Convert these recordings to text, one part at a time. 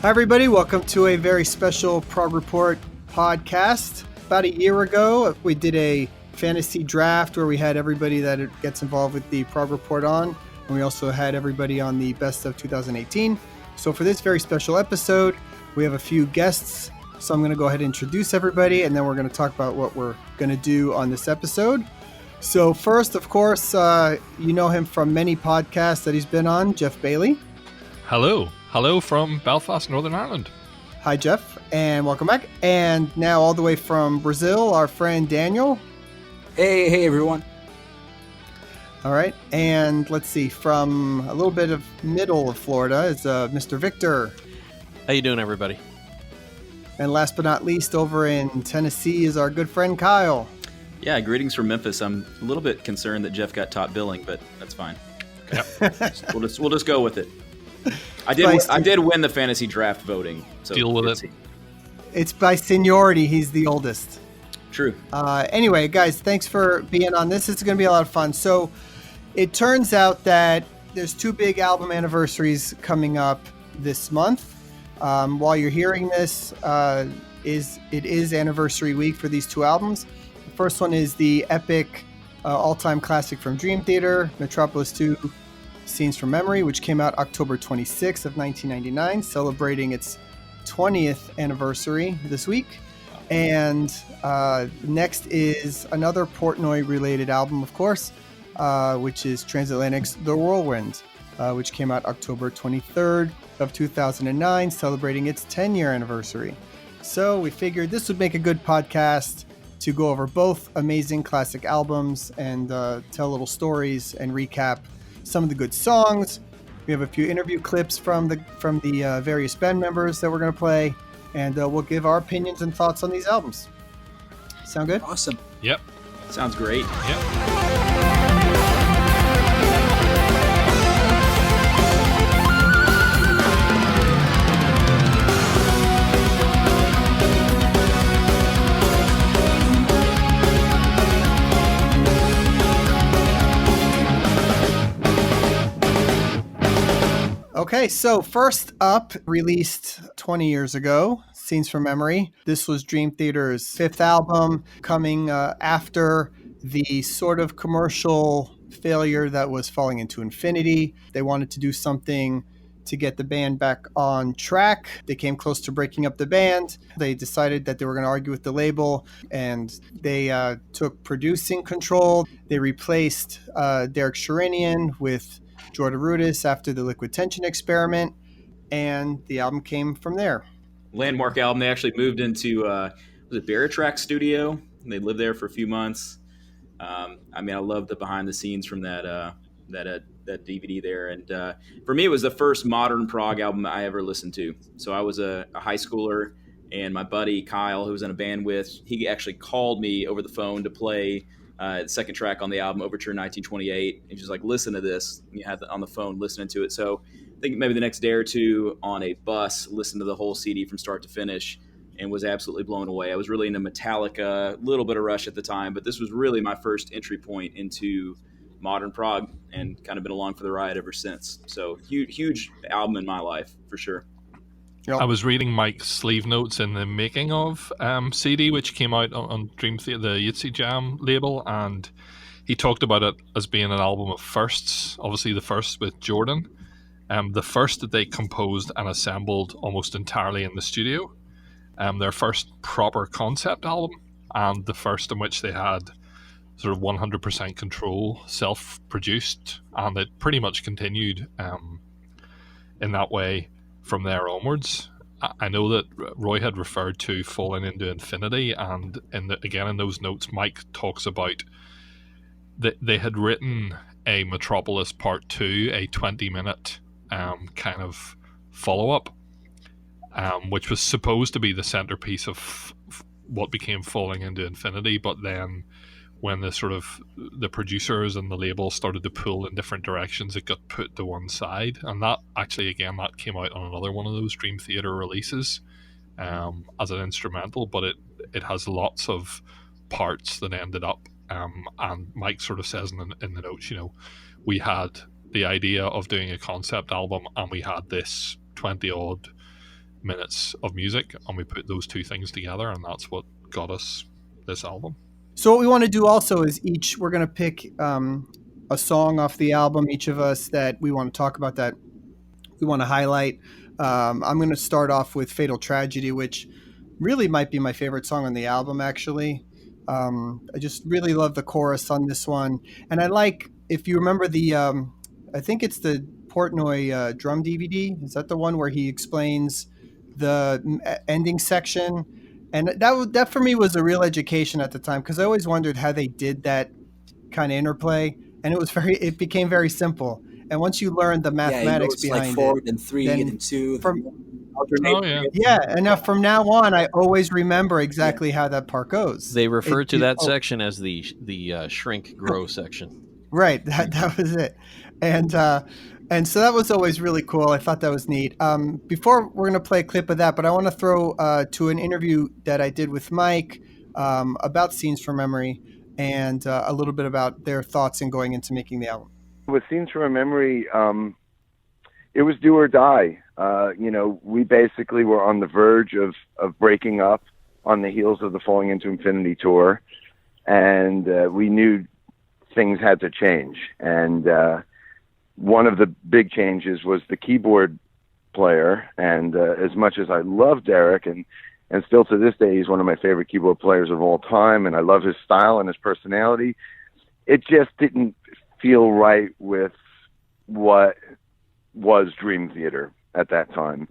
Hi, everybody. Welcome to a very special Prog Report podcast. About a year ago, we did a fantasy draft where we had everybody that gets involved with the Prog Report on, and we also had everybody on the Best of 2018. So for this very special episode, we have a few guests. So I'm going to go ahead and introduce everybody, and then we're going to talk about what we're going to do on this episode. So first, of course, you know him from many podcasts that he's been on, Geoff Bailie. Hello from Belfast, Northern Ireland. Hi, Geoff, and welcome back. And now all the way from Brazil, our friend Daniel. Hey, everyone. All right, and let's see, from a little bit of middle of Florida is Mr. Victor. How you doing, everybody? And last but not least, over in Tennessee is our good friend Kyle. Yeah, greetings from Memphis. I'm a little bit concerned that Geoff got top billing, but that's fine. Okay. we'll just go with it. I did win the fantasy draft voting. So deal with it. It's by seniority. He's the oldest. True. Anyway, guys, thanks for being on this. It's going to be a lot of fun. So it turns out that there's two big album anniversaries coming up this month. While you're hearing this, it is anniversary week for these two albums. The first one is the epic all-time classic from Dream Theater, Metropolis 2, Scenes from Memory, which came out October 26th of 1999, celebrating its 20th anniversary this week. And next is another Portnoy-related album, of course, which is Transatlantic's The Whirlwind, which came out October 23rd of 2009, celebrating its 10-year anniversary. So we figured this would make a good podcast to go over both amazing classic albums and tell little stories and recap some of the good songs. We have a few interview clips from the various band members that we're going to play, and we'll give our opinions and thoughts on these albums. Sound good? Awesome. Yep. Sounds great. Yep. Okay, so first up, released 20 years ago, Scenes from Memory. This was Dream Theater's fifth album, coming after the sort of commercial failure that was Falling into Infinity. They wanted to do something to get the band back on track. They came close to breaking up the band. They decided that they were going to argue with the label, and they took producing control. They replaced Derek Sherinian with Jordan Rudess after the Liquid Tension experiment, and the album came from there. Landmark album. They actually moved into was it Baratrack Studio? They lived there for a few months. I love the behind the scenes from that DVD there, and for me, it was the first modern prog album I ever listened to. So I was a high schooler, and my buddy Kyle, who was in a band with, he actually called me over the phone to play the second track on the album, Overture 1928, and just like, listen to this. And you had on the phone listening to it. So I think maybe the next day or two on a bus, listened to the whole CD from start to finish and was absolutely blown away. I was really into Metallica, a little bit of Rush at the time, but this was really my first entry point into modern prog, and kind of been along for the ride ever since. So huge album in my life, for sure. I was reading Mike's sleeve notes in the making of CD, which came out on Dream Theater, the Yitzy Jam label, and he talked about it as being an album of firsts. Obviously, the first with Jordan, the first that they composed and assembled almost entirely in the studio, their first proper concept album, and the first in which they had sort of 100% control, self-produced, and it pretty much continued in that way from there onwards. I know that Roy had referred to Falling into Infinity, and in those notes, Mike talks about that they had written a Metropolis Part 2, a 20-minute kind of follow-up, which was supposed to be the centerpiece of what became Falling into Infinity, but then when the producers and the label started to pull in different directions, it got put to one side. And that actually, again, that came out on another one of those Dream Theater releases as an instrumental, but it has lots of parts that ended up, and Mike sort of says in the notes, we had the idea of doing a concept album, and we had this 20 odd minutes of music, and we put those two things together, and that's what got us this album. So what we want to do also is we're going to pick a song off the album, each of us, that we want to talk about, that we want to highlight. I'm going to start off with Fatal Tragedy, which really might be my favorite song on the album, actually. I just really love the chorus on this one. And I like, if you remember I think it's the Portnoy drum DVD. Is that the one where he explains the ending section? And that for me was a real education at the time, because I always wondered how they did that kind of interplay. And it became very simple. And once you learn the mathematics behind like forward it, and three then and two, from alternate. and now from now on, I always remember exactly how that part goes. They refer to that section as the shrink grow section. Right, that was it, and so that was always really cool. I thought that was neat. Before we're going to play a clip of that, but I want to throw to an interview that I did with Mike about Scenes from Memory, and a little bit about their thoughts in going into making the album. With Scenes from a Memory, it was do or die. We basically were on the verge of breaking up on the heels of the Falling Into Infinity tour, and we knew things had to change. And one of the big changes was the keyboard player. And as much as I love Derek, and still to this day, he's one of my favorite keyboard players of all time, and I love his style and his personality, it just didn't feel right with what was Dream Theater at that time.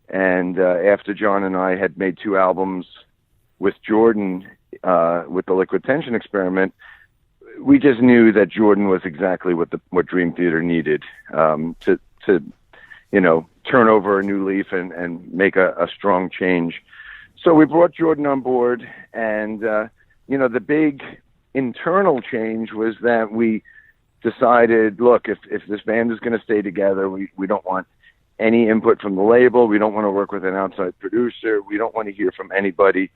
And after John and I had made 2 albums with Jordan with the Liquid Tension Experiment, we just knew that Jordan was exactly what Dream Theater needed to turn over a new leaf and make a strong change. So we brought Jordan on board, and the big internal change was that we decided, look, if this band is going to stay together, we don't want any input from the label. We don't want to work with an outside producer. We don't want to hear from anybody.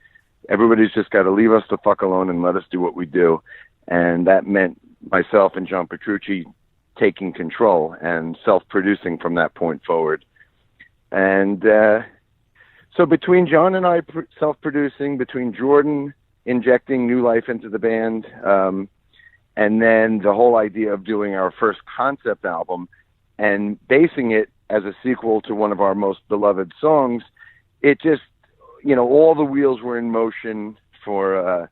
Everybody's just got to leave us the fuck alone and let us do what we do. And that meant myself and John Petrucci taking control and self-producing from that point forward. And so between John and I self-producing, between Jordan injecting new life into the band, and then the whole idea of doing our first concept album and basing it as a sequel to one of our most beloved songs, it just, all the wheels were in motion for,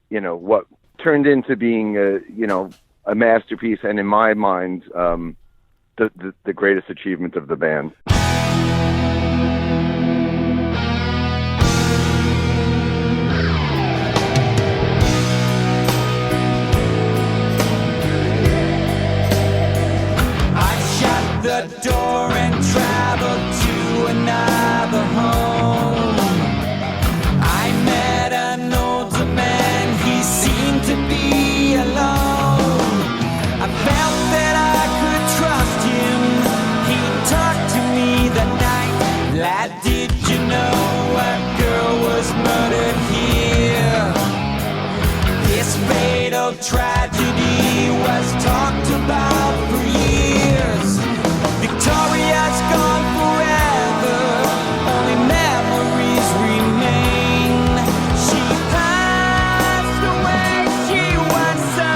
what turned into being a masterpiece, and in my mind, the greatest achievement of the band. The door and traveled to another home. I met an older man, he seemed to be alone. I felt that I could trust him. He talked to me that night. Lad, did you know a girl was murdered here? This fatal tragedy was talked about for years. Victoria's gone forever, only memories remain. She passed away, she was so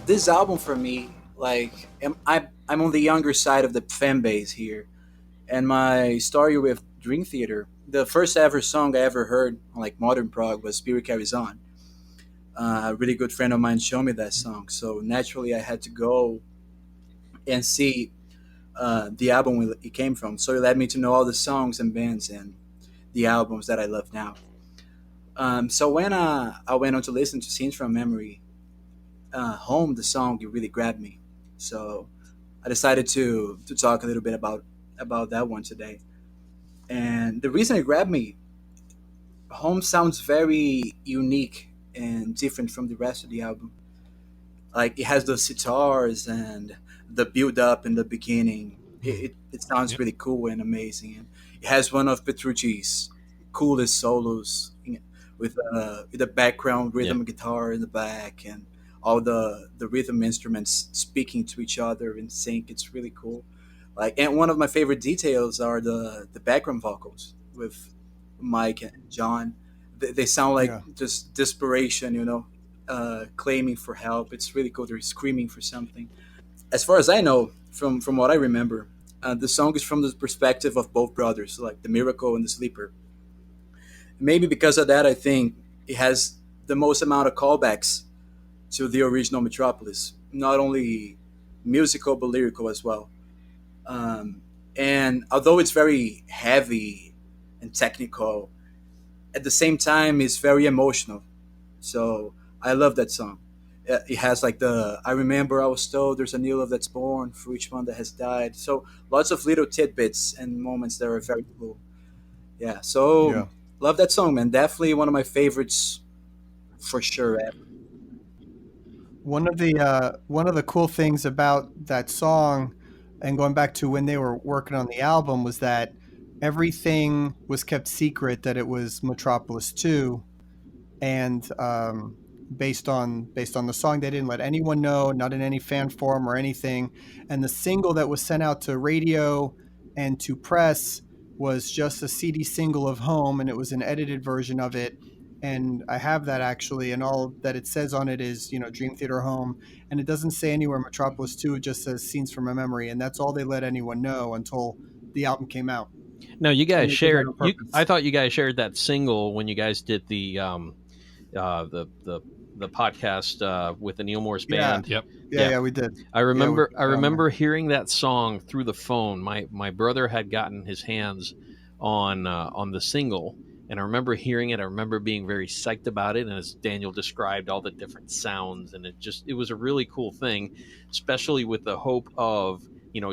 This album for me, like, I'm on the younger side of the fan base here, and my story with Dream Theater, the first ever song I ever heard on like modern prog was Spirit Carries On. A really good friend of mine showed me that song, so naturally I had to go and see the album it came from. So it led me to know all the songs and bands and the albums that I love now. So when I went on to listen to Scenes from Memory, Home, the song, it really grabbed me. So I decided to talk a little bit about that one today. And the reason it grabbed me, Home sounds very unique and different from the rest of the album. Like it has the sitars and the build up in the beginning. It sounds Yep. really cool and amazing. And it has one of Petrucci's coolest solos with the background rhythm guitar in the back and all the rhythm instruments speaking to each other in sync. It's really cool. Like, and one of my favorite details are the background vocals with Mike and John. They sound like Yeah. just desperation, claiming for help. It's really cool. They're screaming for something. As far as I know, from what I remember, the song is from the perspective of both brothers, like the Miracle and the Sleeper. Maybe because of that, I think it has the most amount of callbacks to the original Metropolis, not only musical but lyrical as well. And although it's very heavy and technical, at the same time, it's very emotional. So I love that song. It has like I remember I was told there's a new love that's born for each one that has died. So lots of little tidbits and moments that are very cool. Yeah, so Yeah. love that song, man. Definitely one of my favorites for sure. One of the cool things about that song, and going back to when they were working on the album, was that everything was kept secret that it was Metropolis 2, and based on the song, they didn't let anyone know, not in any fan forum or anything. And the single that was sent out to radio and to press was just a CD single of Home, and it was an edited version of it. And I have that actually, and all that it says on it is, Dream Theater Home, and it doesn't say anywhere Metropolis 2. It just says Scenes from My Memory, and that's all they let anyone know until the album came out. No, you guys And they did that shared. on purpose. I thought you guys shared that single when you guys did the podcast with the Neil Morse Yeah. band. Yep. Yeah, we did. I remember. we- I remember hearing that song through the phone. My brother had gotten his hands on the single, and I remember hearing it. I remember being very psyched about it, and as Daniel described all the different sounds, and it was a really cool thing, especially with the hope of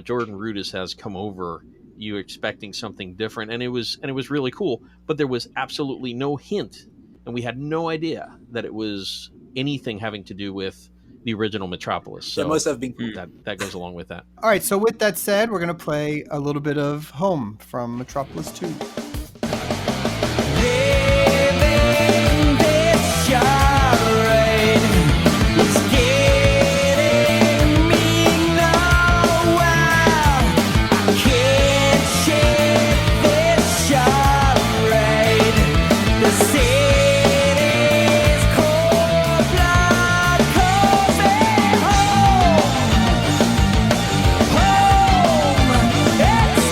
Jordan Rudess has come over, you expecting something different, and it was really cool, but there was absolutely no hint, and we had no idea that it was anything having to do with the original Metropolis. So It must have been cool. that goes along with that. All right, so with that said, we're going to play a little bit of Home from Metropolis 2. Living this charade is getting me nowhere. I can't shake this charade. The city's cold blood calls me home. Home, it's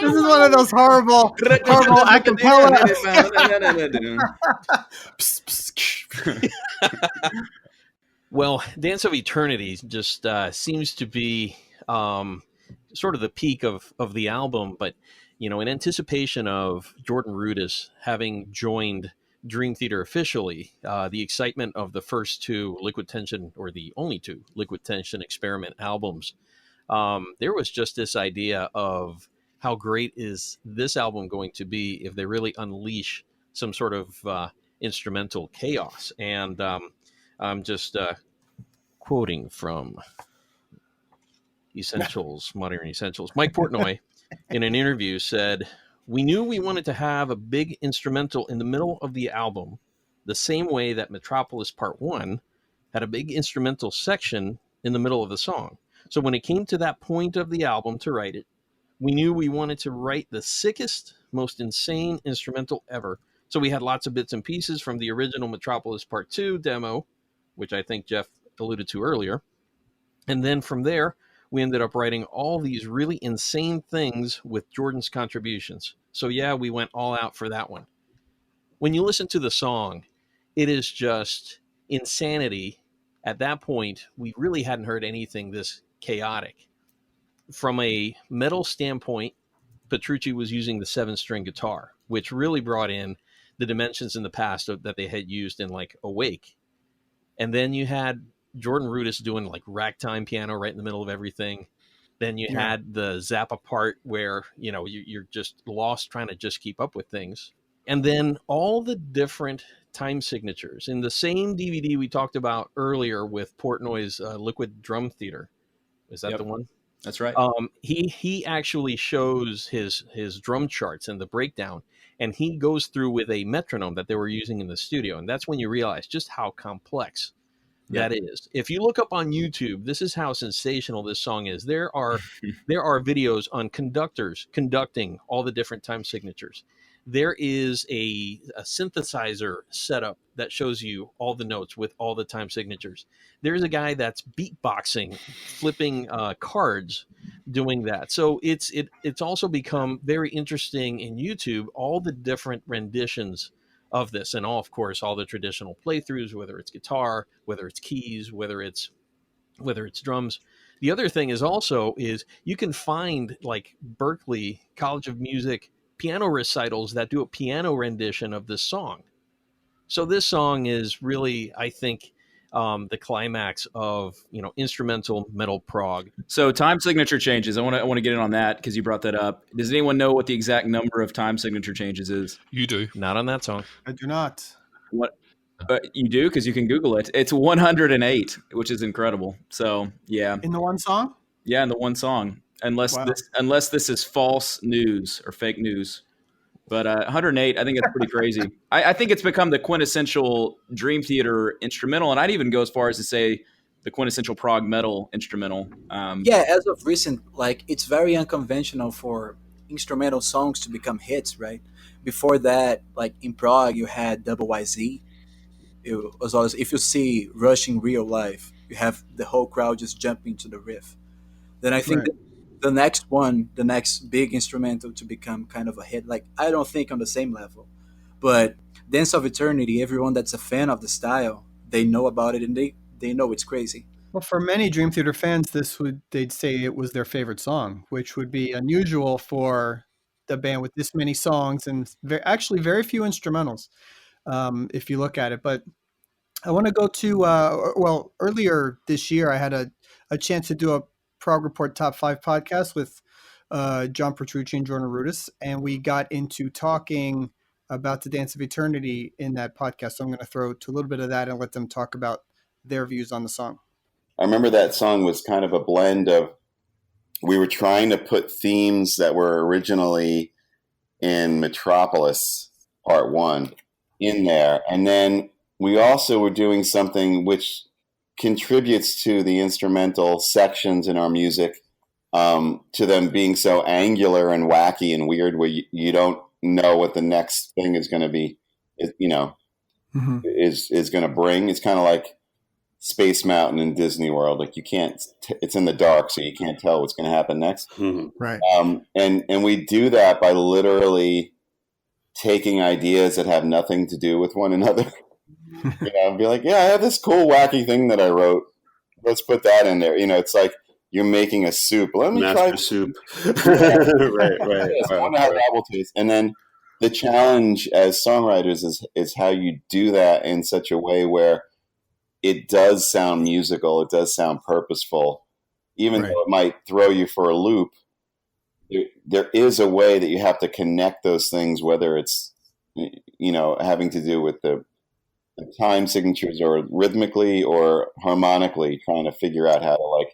This is one of those horrible acapella. Well, Dance of Eternity just seems to be sort of the peak of the album. But in anticipation of Jordan Rudess having joined Dream Theater officially, the excitement of the first two Liquid Tension, or the only two Liquid Tension experiment albums, there was just this idea of how great is this album going to be if they really unleash some sort of instrumental chaos. And I'm just quoting from Essentials, Modern Essentials. Mike Portnoy, in an interview, said, "We knew we wanted to have a big instrumental in the middle of the album, the same way that Metropolis Part 1 had a big instrumental section in the middle of the song. So when it came to that point of the album to write it, we knew we wanted to write the sickest, most insane instrumental ever. So we had lots of bits and pieces from the original Metropolis Part 2 demo, which I think Geoff alluded to earlier. And then from there, we ended up writing all these really insane things with Jordan's contributions. So yeah, we went all out for that one." When you listen to the song, it is just insanity. At that point, we really hadn't heard anything this chaotic. From a metal standpoint, Petrucci was using the 7-string guitar, which really brought in the dimensions in the past that they had used in like Awake. And then you had Jordan Rudess doing like ragtime piano right in the middle of everything. Then you had the Zappa part where, you're just lost trying to just keep up with things. And then all the different time signatures in the same DVD we talked about earlier with Portnoy's Liquid Drum Theater. Is that the one? That's right. He actually shows his drum charts and the breakdown, and he goes through with a metronome that they were using in the studio. And that's when you realize just how complex that is. If you look up on YouTube, this is how sensational this song is. There are videos on conductors conducting all the different time signatures. There is a synthesizer setup that shows you all the notes with all the time signatures. There's a guy that's beatboxing, flipping cards, doing that. So it's also become very interesting in YouTube, all the different renditions of this, and of course all the traditional playthroughs, whether it's guitar, whether it's keys, whether it's drums. The other thing is you can find like Berklee College of Music piano recitals that do a piano rendition of this song. So this song is really, I think, the climax of instrumental metal prog. So time signature changes. I want to get in on that because you brought that up. Does anyone know what the exact number of time signature changes is? You do. Not on that song. I do not. What? You do, because you can Google it. It's 108, which is incredible. So yeah, In the one song? yeah, in the one song. Unless this is false news or fake news. But 108, I think it's pretty crazy. I think it's become the quintessential Dream Theater instrumental, and I'd even go as far as to say the quintessential prog metal instrumental. As of recent, like, it's very unconventional for instrumental songs to become hits, right? Before that, like in prog, you had Double YZ. It was always, if you see Rush in real life, you have the whole crowd just jumping to the riff. Then I think the next big instrumental to become kind of a hit, like, I don't think on the same level, but Dance of Eternity, everyone that's a fan of the style, they know about it, and they know it's crazy. Well, for many Dream Theater fans, they'd say it was their favorite song, which would be unusual for the band with this many songs and actually very few instrumentals, if you look at it. But I want to go to earlier this year, I had a chance to do a Prog Report Top 5 podcast with John Petrucci and Jordan Rudess, and we got into talking about the Dance of Eternity in that podcast. So I'm going to throw to a little bit of that and let them talk about their views on the song. I remember that song was kind of a blend of, we were trying to put themes that were originally in Metropolis Part 1 in there. And then we also were doing something which contributes to the instrumental sections in our music, to them being so angular and wacky and weird, where you don't know what the next thing is going to be, is going to bring. It's kind of like Space Mountain in Disney World. Like, you can't, it's in the dark, so you can't tell what's going to happen next. Right. And we do that by literally taking ideas that have nothing to do with one another. Be like, yeah, I have this cool wacky thing that I wrote. Let's put that in there. It's like, you're making a soup. Let me Master try soup. Yeah. right. Yes, I wonder how that will taste. And then the challenge as songwriters is how you do that in such a way where it does sound musical, it does sound purposeful, even Right. though it might throw you for a loop. There is a way that you have to connect those things, whether it's having to do with the time signatures or rhythmically or harmonically, trying to figure out how to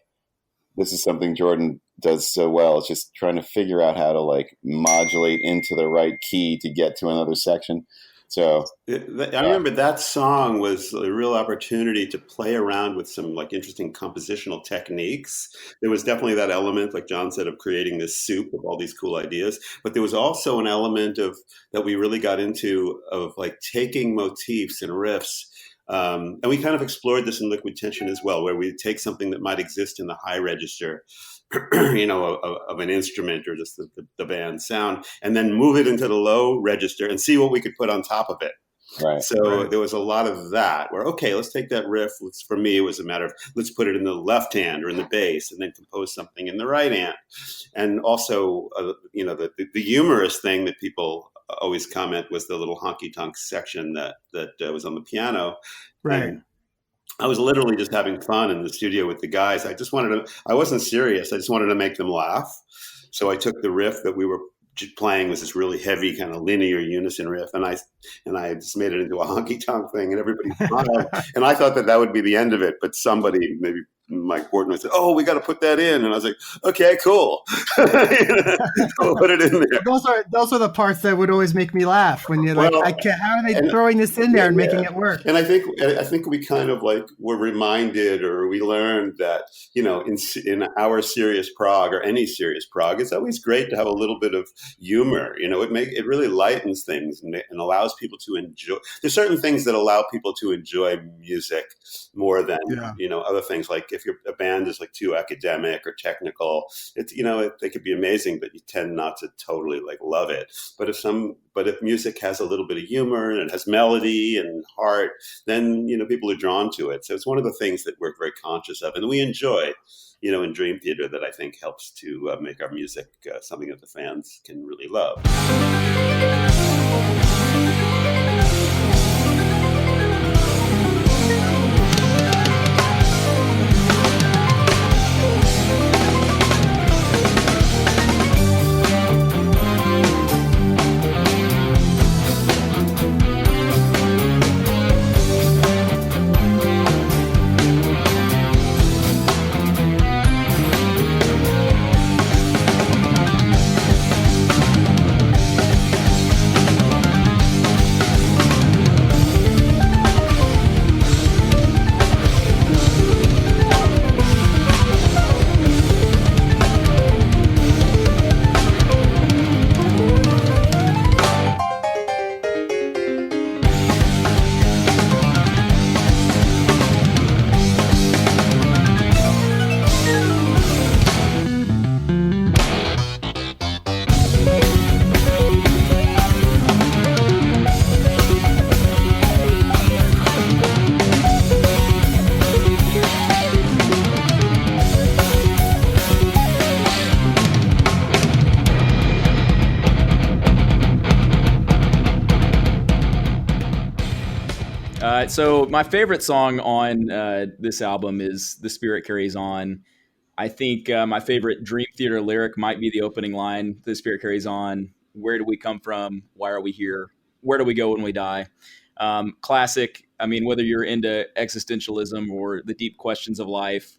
this is something Jordan does so well. It's just trying to figure out how to modulate into the right key to get to another section. So I remember that song was a real opportunity to play around with some interesting compositional techniques. There was definitely that element, like John said, of creating this soup of all these cool ideas. But there was also an element of that we really got into of taking motifs and riffs. And we kind of explored this in Liquid Tension as well, where we take something that might exist in the high register, of an instrument or just the band sound, and then move it into the low register and see what we could put on top of it. Right. So there was a lot of that where, okay, let's take that riff. For me, it was a matter of let's put it in the left hand or in the bass and then compose something in the right hand. And also, the humorous thing that people always comment was the little honky tonk section that was on the piano. Right. And I was literally just having fun in the studio with the guys. I wasn't serious. I just wanted to make them laugh. So I took the riff that we were playing, was this really heavy kind of linear unison riff, and I just made it into a honky tonk thing, and everybody smiled. And I thought that would be the end of it, but somebody, maybe Mike Portnoy, said, "Oh, we got to put that in," and I was like, "Okay, cool." We'll put it in there. Those are the parts that would always make me laugh when you're I can't. How are they throwing this in there and making it work? And I think we kind of were reminded, or we learned that in our serious prog or any serious prog, it's always great to have a little bit of humor. It really lightens things and allows people to enjoy. There's certain things that allow people to enjoy music more than other things. Like if a band is too academic or technical, it's they could be amazing, but you tend not to totally love it. But if music has a little bit of humor and it has melody and heart, then people are drawn to it. So it's one of the things that we're very conscious of and we enjoy. In Dream Theater, that I think helps to make our music something that the fans can really love. So my favorite song on this album is "The Spirit Carries On." I think my favorite Dream Theater lyric might be the opening line, "The Spirit Carries On. Where do we come from? Why are we here? Where do we go when we die?" Classic. I mean, whether you're into existentialism or the deep questions of life,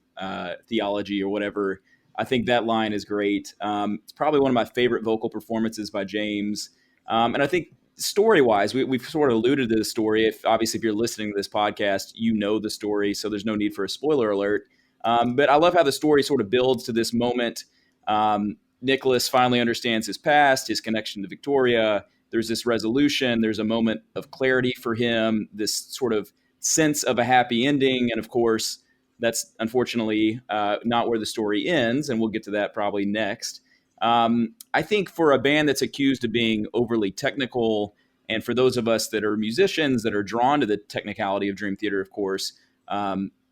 theology or whatever, I think that line is great. It's probably one of my favorite vocal performances by James. And I think story-wise, we've sort of alluded to the story. Obviously, if you're listening to this podcast, you know the story, so there's no need for a spoiler alert. But I love how the story sort of builds to this moment. Nicholas finally understands his past, his connection to Victoria. There's this resolution. There's a moment of clarity for him, this sort of sense of a happy ending. And of course, that's unfortunately not where the story ends, and we'll get to that probably next. I think for a band that's accused of being overly technical, and for those of us that are musicians that are drawn to the technicality of Dream Theater, of course,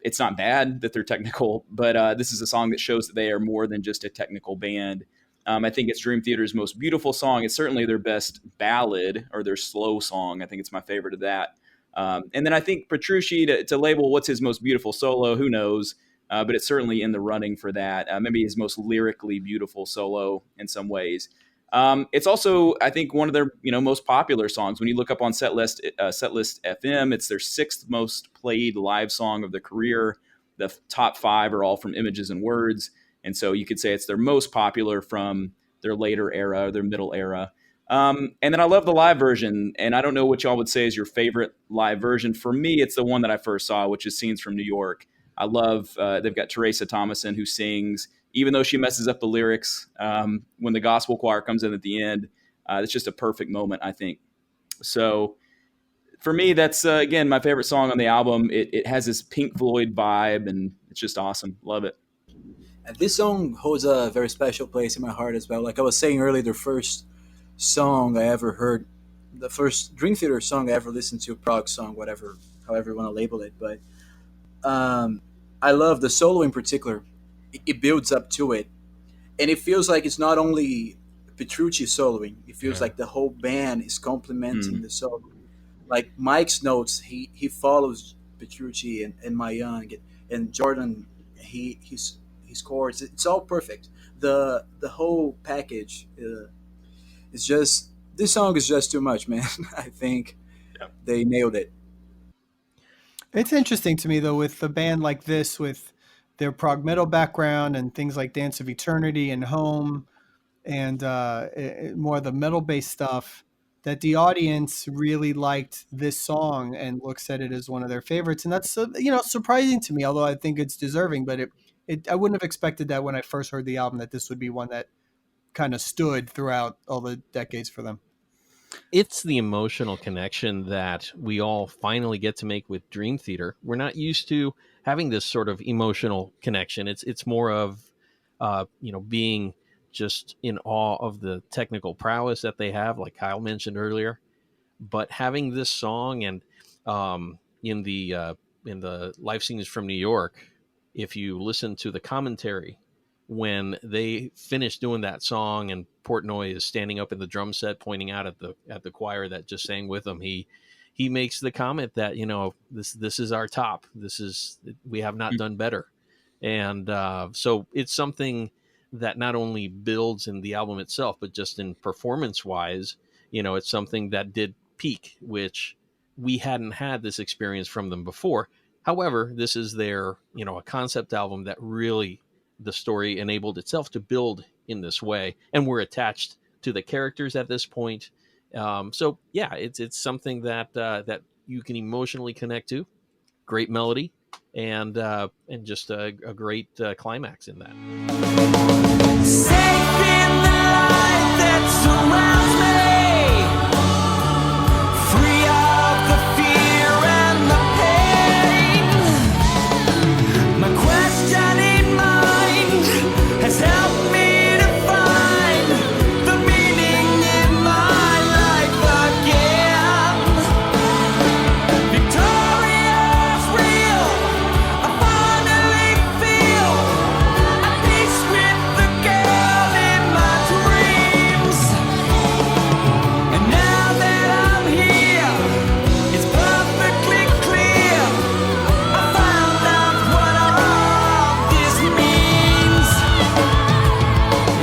It's not bad that they're technical, but this is a song that shows that they are more than just a technical band. I think it's Dream Theater's most beautiful song. It's certainly their best ballad or their slow song. I think it's my favorite of that. And then I think Petrucci, to label what's his most beautiful solo, who knows? But it's certainly in the running for that. Maybe his most lyrically beautiful solo in some ways. It's also, I think, one of their most popular songs. When you look up on Setlist FM, it's their 6th most played live song of the career. The top 5 are all from Images and Words, and so you could say it's their most popular from their later era, or their middle era. And then I love the live version, and I don't know what y'all would say is your favorite live version. For me, it's the one that I first saw, which is Scenes from New York. I love, they've got Teresa Thomason who sings, even though she messes up the lyrics, when the gospel choir comes in at the end. It's just a perfect moment, I think. So for me, that's, again, my favorite song on the album. It has this Pink Floyd vibe, and it's just awesome. Love it. And this song holds a very special place in my heart as well. Like I was saying earlier, the first song I ever heard, the first Dream Theater song I ever listened to, prog song, whatever, however you want to label it. But I love the solo in particular. It builds up to it, and it feels like it's not only Petrucci soloing. It feels like the whole band is complementing the solo. Like Mike's notes, he follows Petrucci and Mayan, and Jordan, his chords. It's all perfect. The whole package is just, this song is just too much, man. I think they nailed it. It's interesting to me, though, with a band like this, with their prog metal background and things like Dance of Eternity and Home, and more of the metal-based stuff, that the audience really liked this song and looks at it as one of their favorites. And that's surprising to me, although I think it's deserving. But I wouldn't have expected that when I first heard the album, that this would be one that kind of stood throughout all the decades for them. It's the emotional connection that we all finally get to make with Dream Theater. We're not used to having this sort of emotional connection. It's more of being just in awe of the technical prowess that they have, like Kyle mentioned earlier. But having this song, and in the live scenes from New York, if you listen to the commentary when they finish doing that song and Portnoy is standing up in the drum set pointing out at the choir that just sang with him, he makes the comment that this is our top. We have not done better. And so it's something that not only builds in the album itself, but just in performance wise, it's something that did peak, which we hadn't had this experience from them before. However, this is their, a concept album that really, the story enabled itself to build in this way, and we're attached to the characters at this point. So yeah, it's something that you can emotionally connect to. Great melody, and just a great climax in that. Safe in the light that surrounds me, free of the fear and the pain. My questioning mind has helped me to find the meaning in my life again. Victoria's real. I finally feel at peace with the girl in my dreams. And now that I'm here, it's perfectly clear. I found out what all this means.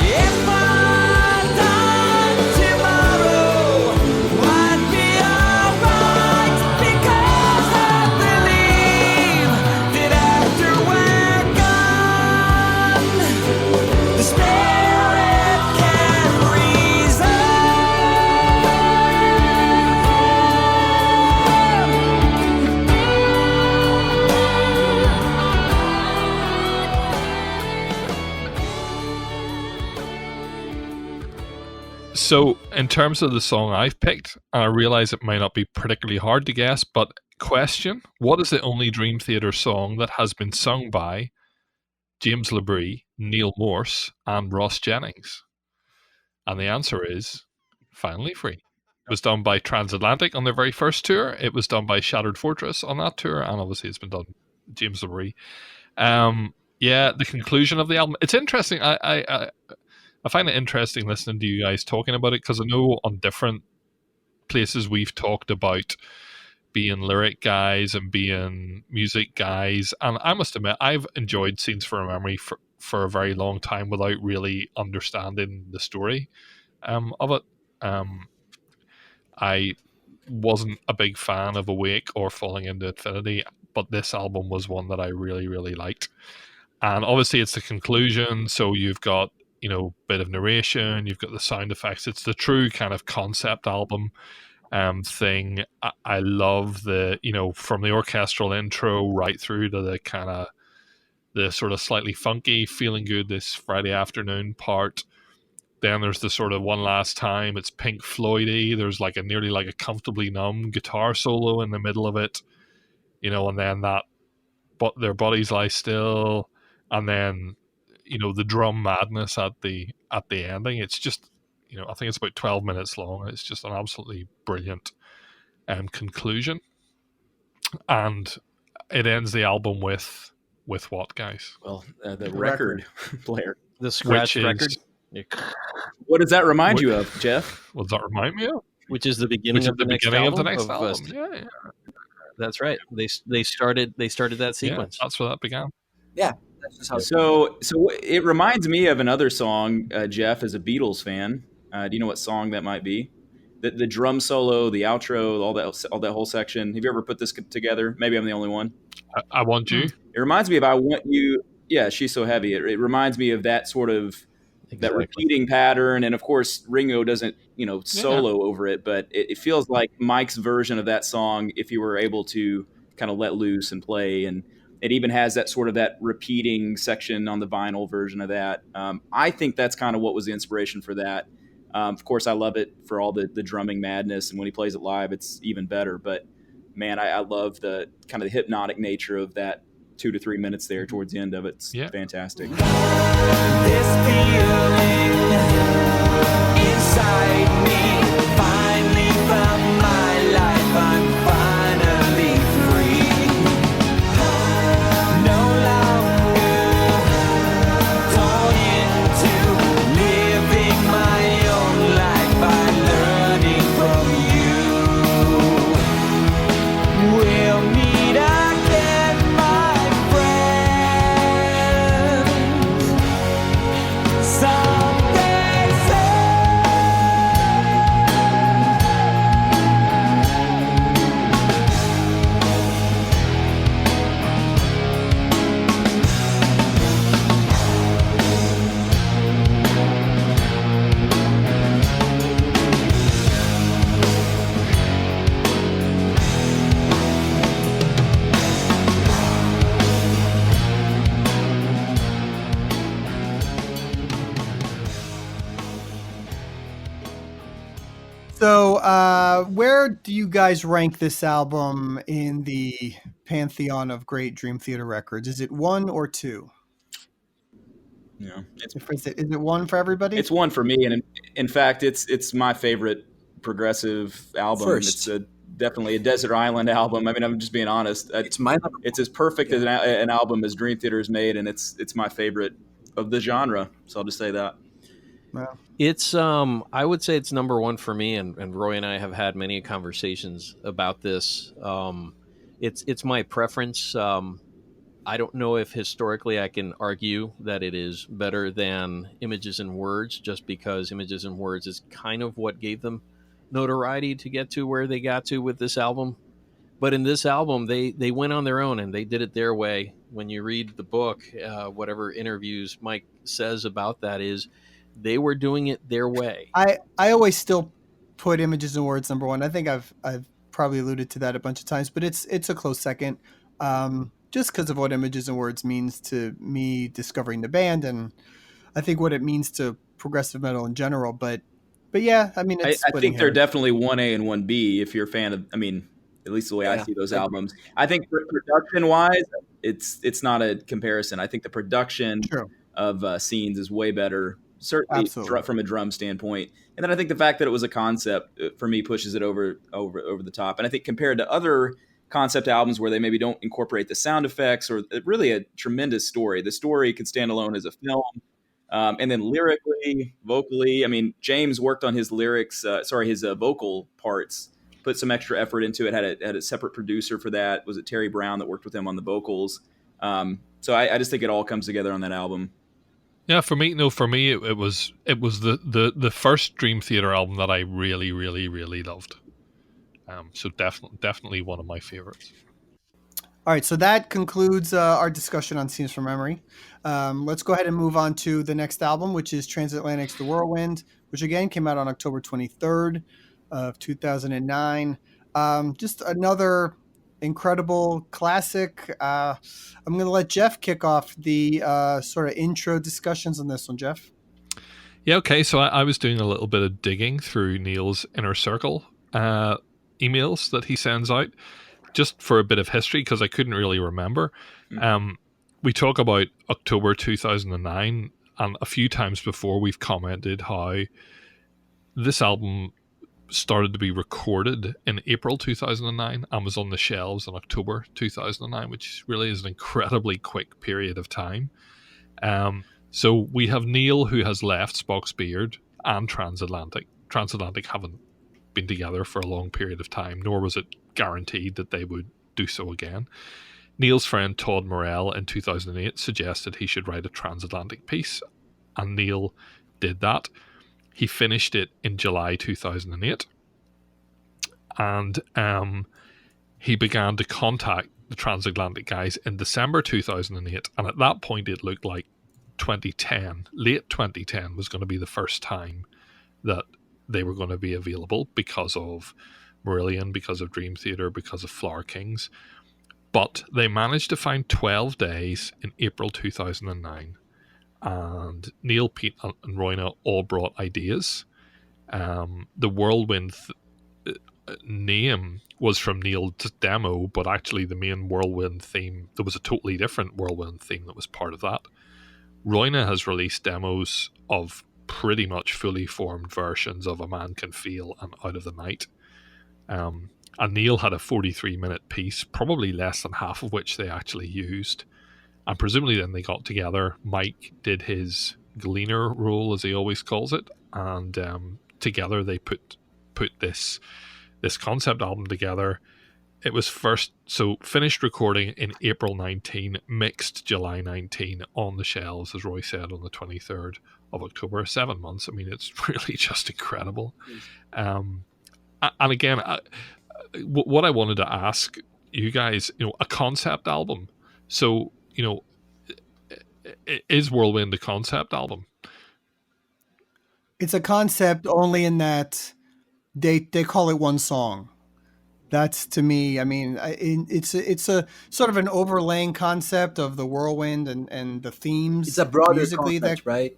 If I died tomorrow, I'd be alright, because I believe that after we're gone, the spirit can reason. So, in terms of the song I've picked, and I realize it might not be particularly hard to guess, but question, what is the only Dream Theater song that has been sung by James LaBrie, Neil Morse, and Ross Jennings? And the answer is Finally Free. It was done by Transatlantic on their very first tour. It was done by Shattered Fortress on that tour, and obviously it's been done James Levy. Yeah, the conclusion of the album. It's interesting. I find it interesting listening to you guys talking about it, because I know on different places we've talked about being lyric guys and being music guys, and I must admit I've enjoyed Scenes from a Memory for a very long time without really understanding the story of it. I wasn't a big fan of Awake or Falling into Infinity, but this album was one that I really, really liked. And obviously it's the conclusion, so you've got, bit of narration, you've got the sound effects. It's the true kind of concept album thing. I love the, from the orchestral intro right through to the kind of the sort of slightly funky feeling good this Friday afternoon part. Then there's the sort of One Last Time. It's Pink Floyd-y. There's like a nearly like a Comfortably Numb guitar solo in the middle of it, and then that, but Their Bodies Lie Still, and then the drum madness at the ending. It's just, I think it's about 12 minutes long. It's just an absolutely brilliant conclusion, and it ends the album with what, guys? Well, the record player, the scratch record. What does that remind you of, Geoff? What does that remind me of? Which is the beginning of the next album. Yeah. That's right. They started that sequence. Yeah, that's where that began. Yeah. That's just how So it reminds me of another song, Geoff, as a Beatles fan. Do you know what song that might be? The drum solo, the outro, all that whole section. Have you ever put this together? Maybe I'm the only one. I Want You. It reminds me of I Want You. Yeah, She's So Heavy. It reminds me of that sort of that repeating pattern. And of course, Ringo doesn't, solo over it, but it feels like Mike's version of that song, if you were able to kind of let loose and play. And it even has that sort of that repeating section on the vinyl version of that. I think that's kind of what was the inspiration for that. Of course, I love it for all the drumming madness, and when he plays it live, it's even better. But man, I love the kind of the hypnotic nature of that 2 to 3 minutes there towards the end of it. It's fantastic. This feeling inside me, finally found my life. I'm finally free. No longer torn into living my own life by learning from you. We'll meet again, my friend. Someday So, where do you guys rank this album in the pantheon of great Dream Theater records? Is it 1 or 2? Yeah, Is it 1 for everybody? it's one for me, and in fact, it's my favorite progressive album. First. It's definitely a desert island album. I mean, I'm just being honest. It's my number. It's as perfect as an album as Dream Theater has made, and it's my favorite of the genre. So I'll just say that. Well, It's I would say it's number one for me, and Roie and I have had many conversations about this. It's my preference. I don't know if historically I can argue that it is better than Images and Words, just because Images and Words is kind of what gave them notoriety to get to where they got to with this album. But in this album, they went on their own and they did it their way. When you read the book, whatever interviews Mike says about that is they were doing it their way. I always still put Images and Words number 1. I think I've probably alluded to that a bunch of times, but it's a close second. Just because of what Images and Words means to me discovering the band, and I think what it means to progressive metal in general. But yeah, I mean, it's I think they're definitely 1A and 1B if you're a fan of, I mean, at least the way I see those albums. I think production-wise, it's not a comparison. I think the production of Scenes is way better, certainly from a drum standpoint. And then I think the fact that it was a concept, for me, pushes it over the top. And I think compared to other concept albums where they maybe don't incorporate the sound effects, or really a tremendous story. The story could stand alone as a film. And then lyrically, vocally, I mean, James worked on his lyrics, his vocal parts, put some extra effort into it, had a separate producer for that. Was it Terry Brown that worked with him on the vocals? So I just think it all comes together on that album. Yeah, for me, it was the first Dream Theater album that I really, really, really loved. So definitely one of my favorites. All right, so that concludes our discussion on Scenes from Memory. Let's go ahead and move on to the next album, which is Transatlantic's The Whirlwind, which again came out on October 23rd of 2009. Just another incredible classic. I'm going to let Geoff kick off the sort of intro discussions on this one, Geoff. Yeah, okay. So I was doing a little bit of digging through Neil's Inner Circle emails that he sends out, just for a bit of history, because I couldn't really remember. We talk about October 2009, and a few times before we've commented how this album started to be recorded in April 2009 and was on the shelves in October 2009, which really is an incredibly quick period of time. So we have Neil, who has left Spock's Beard and Transatlantic. Transatlantic haven't been together for a long period of time, nor was it guaranteed that they would do so again. Neil's friend Todd Morell in 2008 suggested he should write a Transatlantic piece, and Neil did that. He finished it in July 2008, and he began to contact the Transatlantic guys in December 2008, and at that point it looked like late 2010 was going to be the first time that they were going to be available because of Marillion, because of Dream Theater, because of Flower Kings. But they managed to find 12 days in April 2009. And Neil, Pete, and Roina all brought ideas. The Whirlwind name was from Neil's demo, but actually the main Whirlwind theme, there was a totally different Whirlwind theme that was part of that. Roina has released demos of pretty much fully formed versions of A Man Can Feel and Out of the Night. And Neil had a 43-minute piece, probably less than half of which they actually used. And presumably then they got together. Mike did his gleaner role, as he always calls it, and together they put this concept album together. It was finished recording in April 19, mixed July 19, on the shelves, as Roy said, on the 23rd of October. 7 months. I mean, it's really just incredible. And again, what I wanted to ask you guys, a concept album. So, is Whirlwind a concept album? It's a concept only in that they call it one song. That's, to me, I mean, it's a sort of an overlaying concept of the Whirlwind and the themes. It's a broader musically concept, right?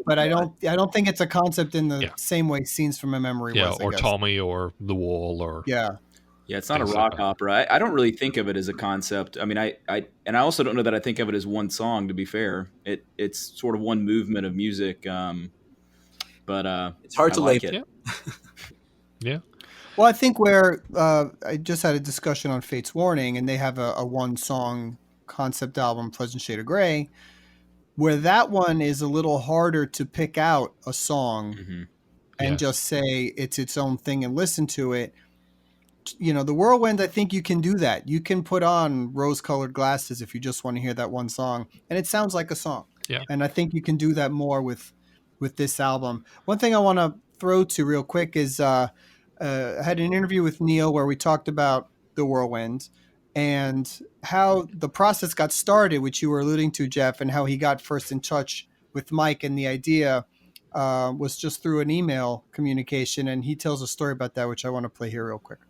But I don't think it's a concept in the same way Scenes from a Memory was. Or Tommy or The Wall or Yeah, it's not a rock opera. I don't really think of it as a concept. I mean, I also don't know that I think of it as one song, to be fair. It's sort of one movement of music. But it's hard to like label. it. Yeah. Well, I think where I just had a discussion on Fate's Warning, and they have a one-song concept album, Pleasant Shade of Grey, where that one is a little harder to pick out a song and just say it's its own thing and listen to it. The Whirlwind, I think you can do that. You can put on rose-colored glasses if you just want to hear that one song, and it sounds like a song. Yeah. And I think you can do that more with this album. One thing I want to throw to real quick is I had an interview with Neil where we talked about the Whirlwind and how the process got started, which you were alluding to, Geoff, and how he got first in touch with Mike, and the idea was just through an email communication. And he tells a story about that, which I want to play here real quick.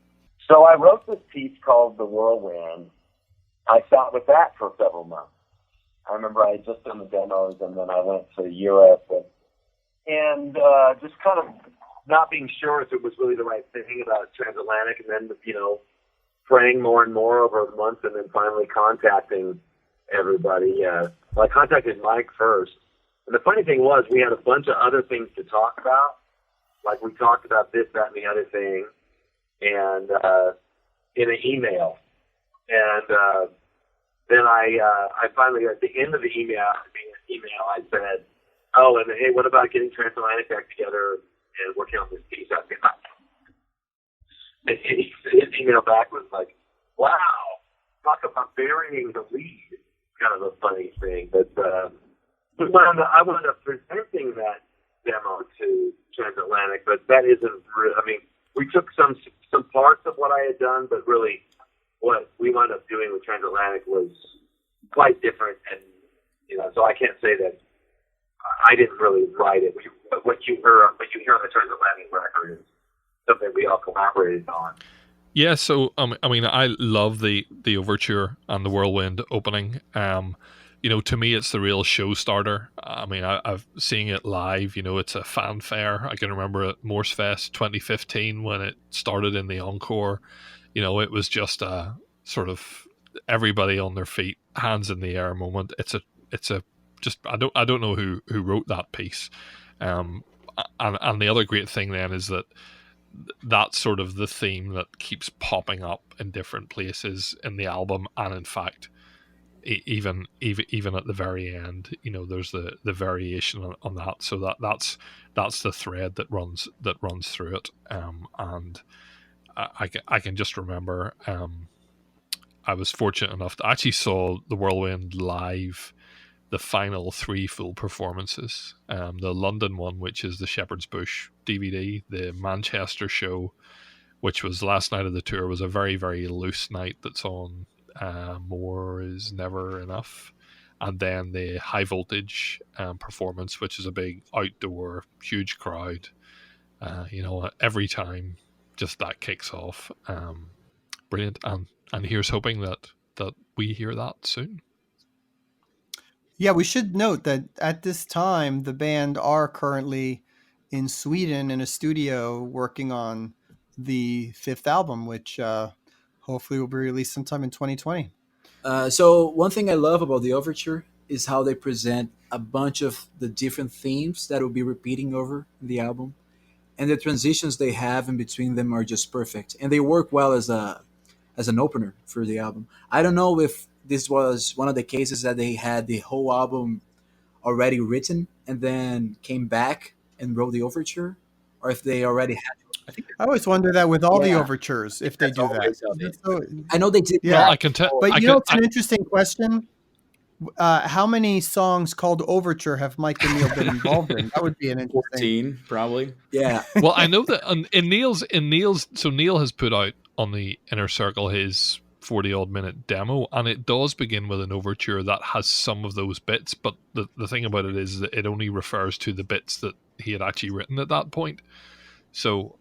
So I wrote this piece called The Whirlwind. I sat with that for several months. I remember I had just done the demos, and then I went to Europe and just kind of not being sure if it was really the right thing about Transatlantic, and then, praying more and more over the months, and then finally contacting everybody. Well, I contacted Mike first. And the funny thing was, we had a bunch of other things to talk about. Like, we talked about this, that, and the other thing, and in an email. And then I finally, at the end of the email, I said, "Oh, and hey, what about getting Transatlantic back together and working on this piece?" And his email back was like, "Wow, talk about burying the lead." Kind of a funny thing, but I wound up presenting that demo to Transatlantic, but that isn't. I mean, we took some parts of what I had done, but really, what we wound up doing with Transatlantic was quite different, and so I can't say that I didn't really write it. What you hear on the Transatlantic record is something we all collaborated on. Yeah, so I mean, I love the overture and the Whirlwind opening. To me, it's the real show starter. I mean, I've seen it live. It's a fanfare. I can remember at Morse Fest 2015 when it started in the encore. It was just a sort of everybody on their feet, hands in the air moment. It's a just I don't know who wrote that piece. And the other great thing then is that that's sort of the theme that keeps popping up in different places in the album, and in fact, even at the very end, there's the variation on that. So that's the thread that runs through it. And I can just remember, I was fortunate enough to actually saw the Whirlwind live. The final 3 full performances, the London one, which is the Shepherd's Bush DVD, the Manchester show, which was the last night of the tour, was a very, very loose night that's on More Is Never Enough, and then the High Voltage performance, which is a big outdoor, huge crowd. Every time just that kicks off. Brilliant, and here's hoping that we hear that soon. Yeah, we should note that at this time, the band are currently in Sweden in a studio working on the 5th album, which hopefully will be released sometime in 2020. So one thing I love about the overture is how they present a bunch of the different themes that will be repeating over the album. And the transitions they have in between them are just perfect. And they work well as an opener for the album. I don't know if this was one of the cases that they had the whole album already written and then came back and wrote the overture, or if they already had. I always wonder that with all the overtures, if they do that. I know they did. Yeah, well, I can tell. But it's an interesting question. How many songs called Overture have Mike and Neil been involved in? That would be an interesting. 14, probably. Yeah. Well, I know that in Neil's. So Neil has put out on the Inner Circle his 40-odd minute demo, and it does begin with an overture that has some of those bits, but the thing about it is that it only refers to the bits that he had actually written at that point. So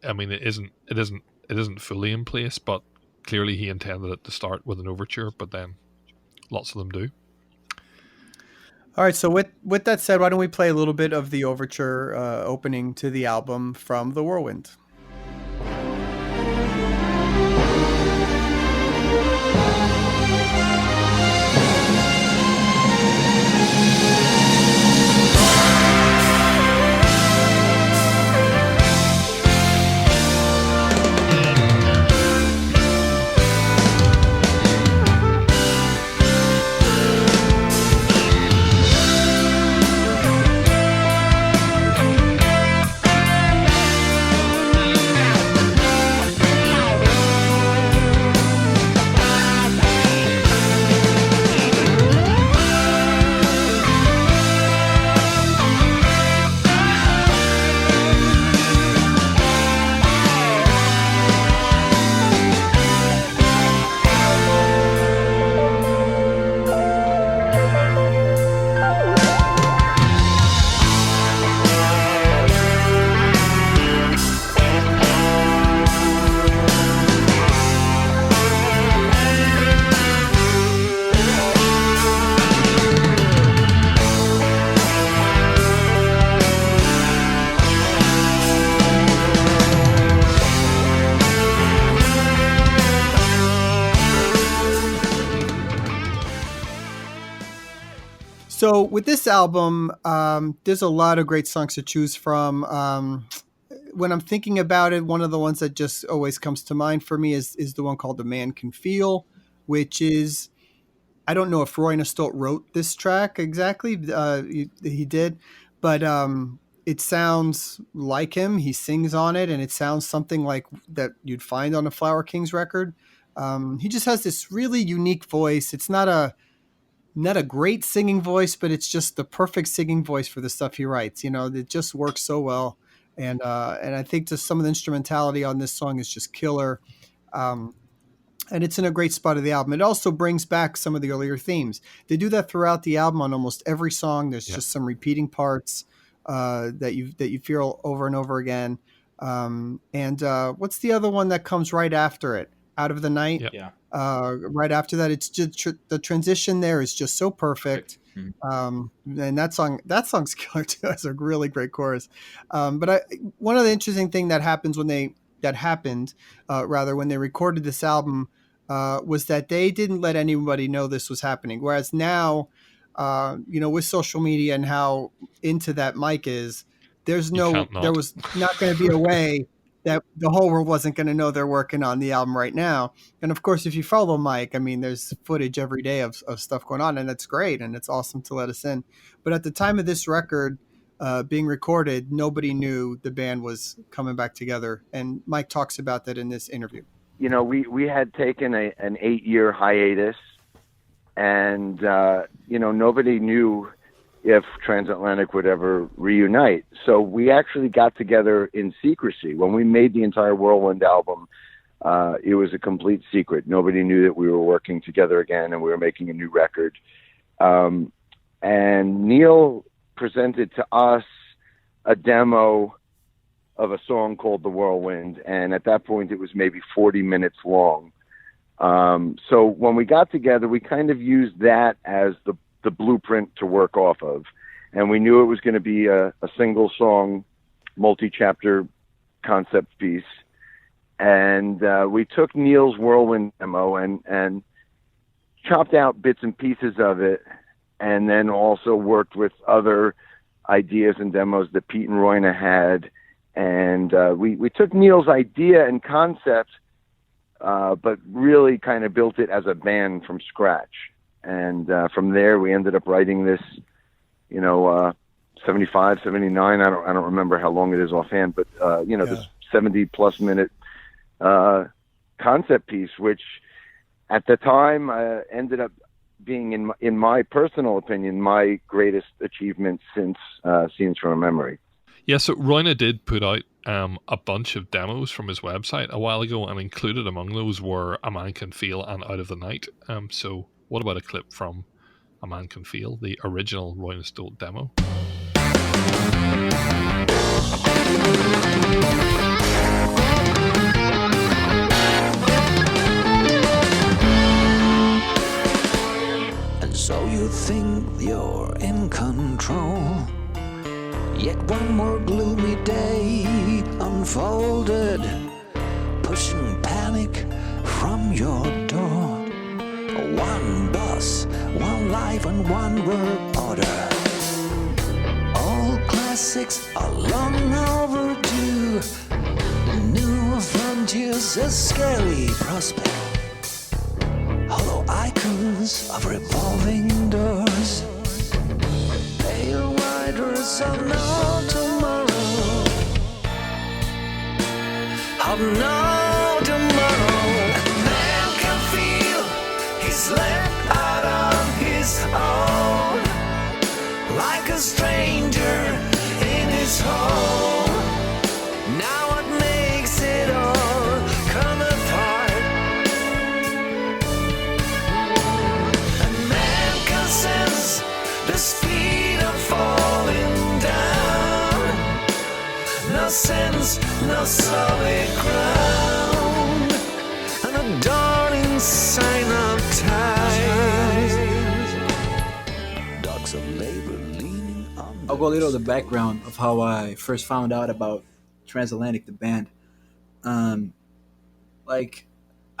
I mean, it isn't fully in place, but clearly he intended it to start with an overture, but then lots of them do. All right, so with that said, why don't we play a little bit of the overture opening to the album from the Whirlwind? So with this album, there's a lot of great songs to choose from. When I'm thinking about it, one of the ones that just always comes to mind for me is the one called "The Man Can Feel." which is, I don't know if Roie Avin wrote this track exactly. He did, but it sounds like him. He sings on it, and it sounds something like that you'd find on a Flower Kings record. He just has this really unique voice. It's not a great singing voice, but it's just the perfect singing voice for the stuff he writes. You know, it just works so well. And I think just some of the instrumentality on this song is just killer. And it's in a great spot of the album. It also brings back some of the earlier themes. They do that throughout the album on almost every song. There's just some repeating parts that you feel over and over again. And what's the other one that comes right after it? Out of the Night. Yeah. Right after that, it's just the transition there is just so perfect. And that song's killer too. It's a really great chorus. But one of the interesting thing that happens when they recorded this album was that they didn't let anybody know this was happening. Whereas now, with social media and how into that Mike is, there was not going to be a way that the whole world wasn't going to know they're working on the album right now. And of course, if you follow Mike, I mean, there's footage every day of stuff going on, and that's great. And it's awesome to let us in. But at the time of this record being recorded, nobody knew the band was coming back together. And Mike talks about that in this interview. You know, we had taken an 8-year hiatus, and, nobody knew if Transatlantic would ever reunite. So we actually got together in secrecy. When we made the entire Whirlwind album, it was a complete secret. Nobody knew that we were working together again and we were making a new record. And Neil presented to us a demo of a song called The Whirlwind, and at that point it was maybe 40 minutes long. So when we got together, we kind of used that as the blueprint to work off of, and we knew it was going to be a single song, multi-chapter concept piece. And we took Neil's Whirlwind demo and chopped out bits and pieces of it, and then also worked with other ideas and demos that Pete and Roina had. And we took Neil's idea and concept, but really kind of built it as a band from scratch. And from there, we ended up writing this, 75, 79. I don't remember how long it is offhand, but this 70+ minute concept piece, which at the time ended up being, in my personal opinion, my greatest achievement since Scenes from a Memory. Yeah, so Roina did put out a bunch of demos from his website a while ago, and included among those were A Man Can Feel and Out of the Night. So what about a clip from A Man Can Feel, the original Roina Avin demo? And so you think you're in control, yet one more gloomy day unfolded, pushing panic from your door. One boss, one life, and one world order. All classics are long overdue. New frontiers, a scary prospect. Hollow icons of revolving doors. Pale riders of no tomorrow. Of no tomorrow. A man can feel he's left out on his own, like a stranger in his home. Now what makes it all come apart? A man can sense the speed of falling down. No sense, no solid ground, and a dawning sign of dogs of labor leaning on. I'll go a little the background of how I first found out about Transatlantic, the band. I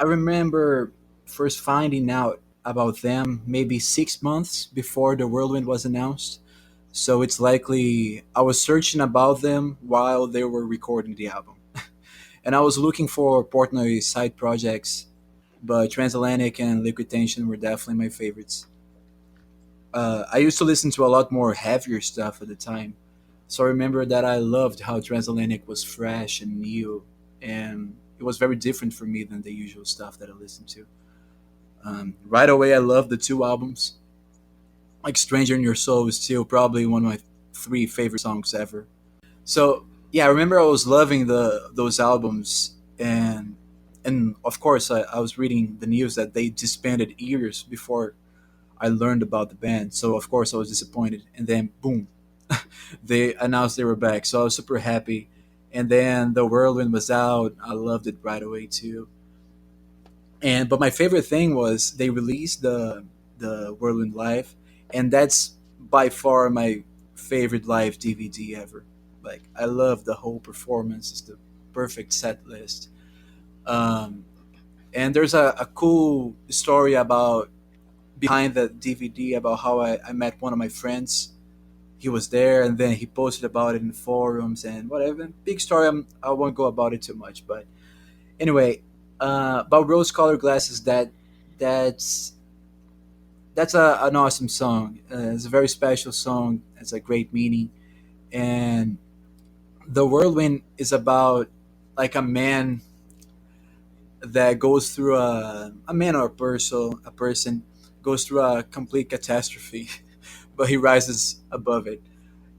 remember first finding out about them maybe 6 months before the Whirlwind was announced. So it's likely I was searching about them while they were recording the album. And I was looking for Portnoy's side projects, but Transatlantic and Liquid Tension were definitely my favorites. I used to listen to a lot more heavier stuff at the time, so I remember that I loved how Transatlantic was fresh and new, and it was very different for me than the usual stuff that I listened to. Right away, I loved the two albums. Like Stranger in Your Soul is still probably one of my three favorite songs ever. So yeah, I remember I was loving the those albums, and of course I was reading the news that they disbanded years before I learned about the band. So of course I was disappointed, and then boom, they announced they were back. So I was super happy. And then the Whirlwind was out. I loved it right away too. And but my favorite thing was they released the Whirlwind live, and that's by far my favorite live DVD ever. Like I love the whole performance. It's the perfect set list. Um, and there's a cool story about behind the DVD about how I met one of my friends. He was there, and then he posted about it in forums and whatever. Big story. I won't go about it too much, but anyway, about rose-colored glasses. That's an awesome song. It's a very special song. It's a great meaning, and the whirlwind is about like a man that goes through a man or a person goes through a complete catastrophe, but he rises above it.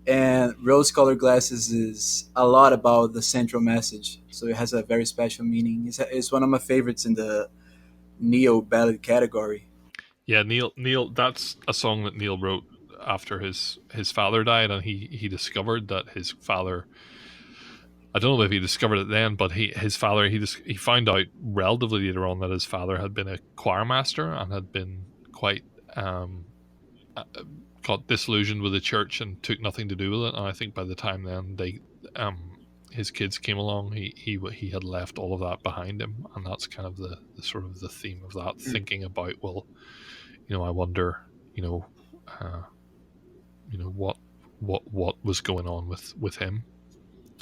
And rose-colored glasses is a lot about the central message, so it has a very special meaning. It's one of my favorites in the neo ballad category. Yeah, Neil. That's a song that Neil wrote after his father died, and he discovered that his father. I don't know if he discovered it then, but his father he found out relatively later on that his father had been a choir master and had been quite uh, got disillusioned with the church and took nothing to do with it. And I think by the time then his kids came along, he had left all of that behind him, and that's kind of the sort of the theme of that, thinking about, well, I wonder, uh, what was going on with him.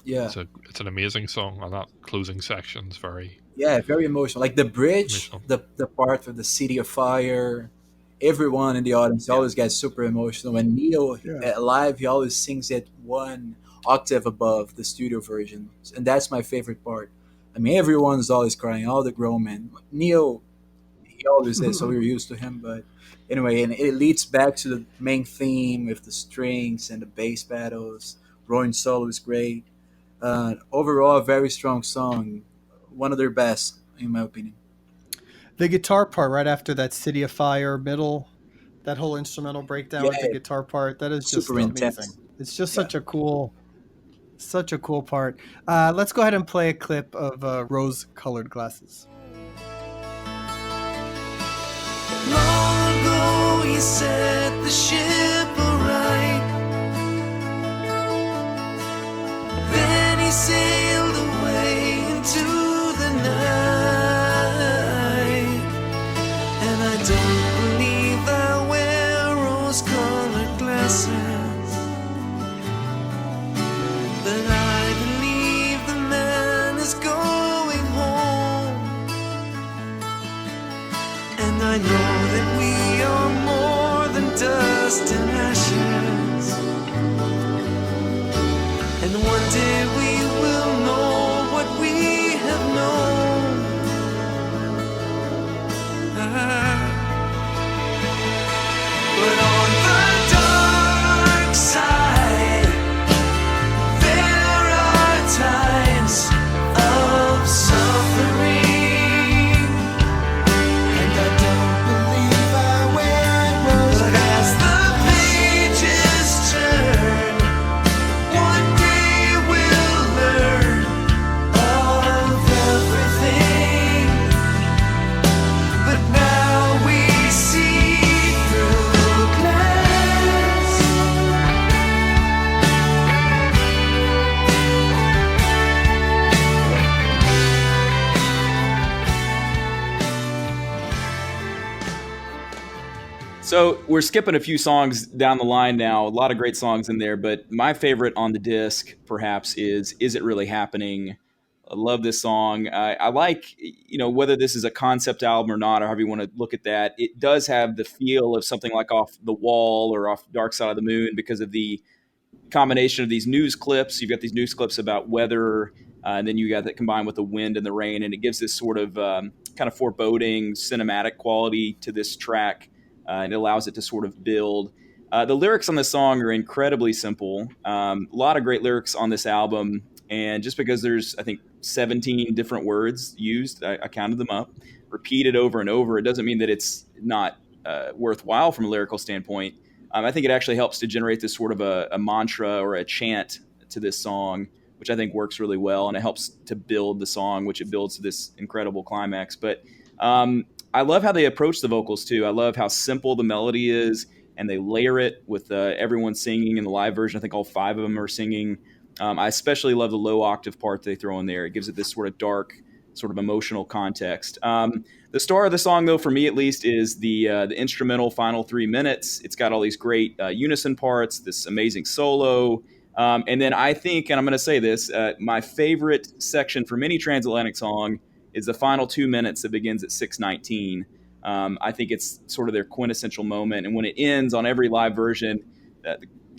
Yeah, It's an amazing song, and that closing section's very yeah, very emotional. Like the bridge, emotional. the part for the City of Fire. Everyone in the audience always gets super emotional. When Neil Yeah. live, he always sings it one octave above the studio version, and that's my favorite part. I mean, everyone's always crying, all the grown men. Neil, he always is, so we're used to him. But anyway, and it leads back to the main theme with the strings and the bass battles. Rowan solo is great. Overall, a very strong song, one of their best, in my opinion. The guitar part right after that City of Fire middle, that whole instrumental breakdown with the Yeah, guitar part, that is just super amazing. intense. It's just Yeah. such a cool part. Let's go ahead and play a clip of rose-colored glasses. Long ago he set the ship aright. Then he sailed away into the night. And I don't believe I wear rose-colored glasses, but I believe the man is going home. And I know that we are more than dust and ashes. And one day we will know what we have known. But on the dark side, there are times of suffering. And I don't believe I wear rose. But as the pages turn, one day we'll learn of everything. But now we see through glass. So we're skipping a few songs down the line now. A lot of great songs in there, but my favorite on the disc, perhaps, is "Is It Really Happening?" I love this song. I like, whether this is a concept album or not, or however you want to look at that, it does have the feel of something like Off the Wall or Off Dark Side of the Moon because of the combination of these news clips. You've got these news clips about weather, and then you got that combined with the wind and the rain, and it gives this sort of kind of foreboding cinematic quality to this track, and it allows it to sort of build. The lyrics on this song are incredibly simple. A lot of great lyrics on this album, and just because there's, I think, 17 different words used, I counted them up, repeated over and over, it doesn't mean that it's not worthwhile from a lyrical standpoint. I think it actually helps to generate this sort of a mantra or a chant to this song, which I think works really well, and it helps to build the song, which it builds to this incredible climax. But I love how they approach the vocals, too. I love how simple the melody is, and they layer it with everyone singing in the live version. I think all 5 of them are singing. I especially love the low octave part they throw in there. It gives it this sort of dark, sort of emotional context. The star of the song, though, for me at least, is the instrumental final 3 minutes. It's got all these great unison parts, this amazing solo. And then I think, and I'm going to say this, my favorite section from any Transatlantic song is the final 2 minutes that begins at 6:19. I think it's sort of their quintessential moment. And when it ends on every live version,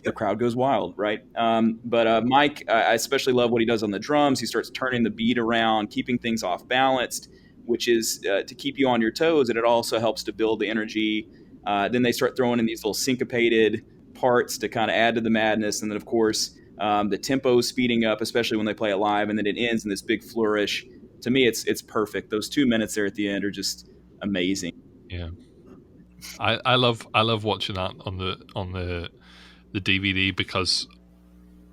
the crowd goes wild, right? But Mike, I especially love what he does on the drums. He starts turning the beat around, keeping things off balanced, which is to keep you on your toes, and it also helps to build the energy. Then they start throwing in these little syncopated parts to kind of add to the madness. And then, of course, the tempo is speeding up, especially when they play it live, and then it ends in this big flourish. To me, it's perfect. Those 2 minutes there at the end are just amazing. Yeah, I love watching that on the DVD, because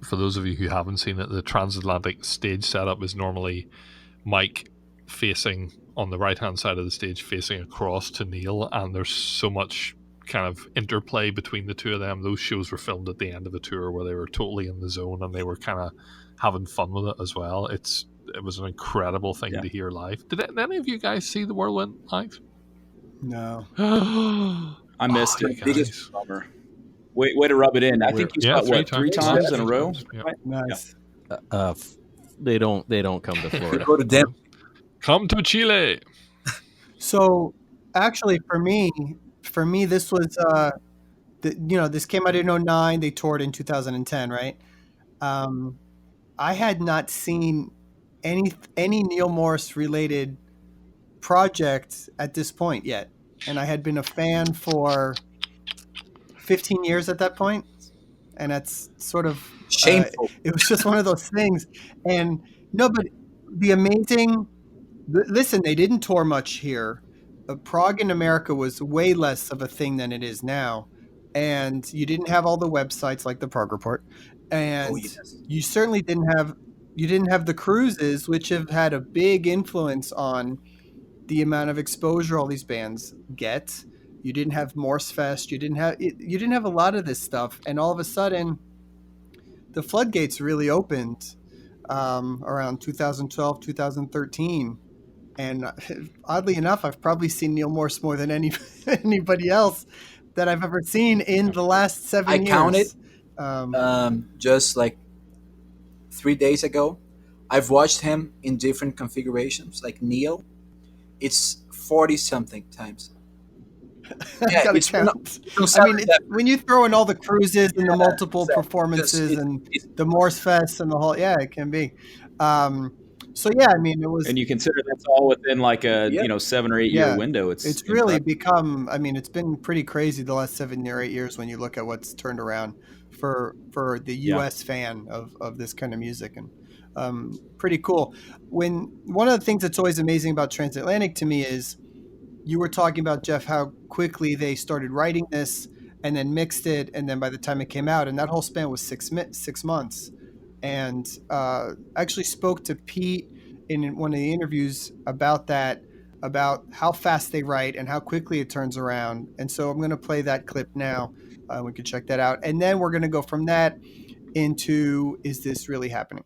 for those of you who haven't seen it, the Transatlantic stage setup is normally Mike facing on the right hand side of the stage, facing across to Neil, and there's so much kind of interplay between the two of them. Those shows were filmed at the end of a tour where they were totally in the zone and they were kind of having fun with it as well. It was an incredible thing to hear live. Did any of you guys see the Whirlwind live? No. I missed it. Biggest bummer. Way to rub it in. I think you saw it, three times in a row? Yeah. Right? Nice. They don't come to Florida. Go to Denver. Come to Chile. So actually for me, this was, this came out in 2009. They toured in 2010, right? I had not seen any Neil Morse related project at this point yet. And I had been a fan for 15 years at that point. And that's sort of shameful. It was just one of those things. And no, but the amazing, listen, they didn't tour much here. Prog in America was way less of a thing than it is now. And you didn't have all the websites like the Prog Report. And you certainly didn't have the cruises, which have had a big influence on the amount of exposure all these bands get. You didn't have Morse Fest. You didn't have a lot of this stuff. And all of a sudden, the floodgates really opened around 2012, 2013. And oddly enough, I've probably seen Neil Morse more than anybody else that I've ever seen in the last 7 years. I counted just like 3 days ago. I've watched him in different configurations, like Neil. It's 40-something times. Yeah, it's when you throw in all the cruises and the multiple performances and the Morse Fest and the whole, it can be. So yeah, I mean, it was, and you consider that's all within like a 7 or 8 year window. It's really become. I mean, it's been pretty crazy the last 7 or 8 years when you look at what's turned around for the U.S. fan of this kind of music, and pretty cool. One of the things that's always amazing about Transatlantic to me is, you were talking about, Geoff, how quickly they started writing this and then mixed it, and then by the time it came out, and that whole span was 6 months. And I actually spoke to Pete in one of the interviews about that, about how fast they write and how quickly it turns around. And so I'm going to play that clip now. We can check that out. And then we're going to go from that into, is this really happening?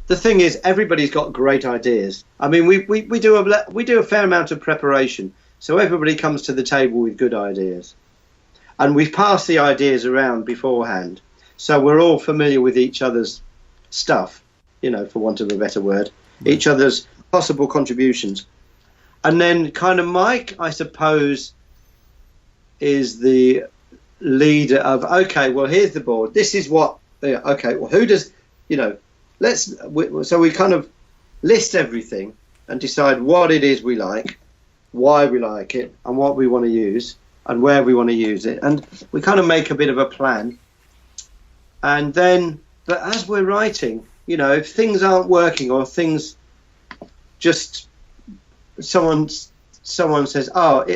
The thing is, everybody's got great ideas. I mean, we do a fair amount of preparation. So everybody comes to the table with good ideas. And we've passed the ideas around beforehand. So we're all familiar with each other's stuff, for want of a better word. each other's possible contributions. And then kind of Mike, I suppose, is the leader of, okay, well, here's the board. This is what, okay, well, who does, so we kind of list everything and decide what it is we like, why we like it, and what we want to use, and where we want to use it. And we kind of make a bit of a plan. And then, but as we're writing, if things aren't working or things just, someone says,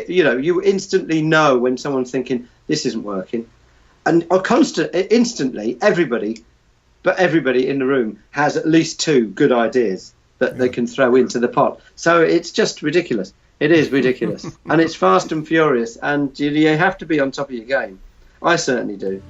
you instantly know when someone's thinking, this isn't working. And instantly, everybody in the room has at least two good ideas that they can throw into the pot. So it's just ridiculous. It is ridiculous. And it's fast and furious. And you have to be on top of your game. I certainly do.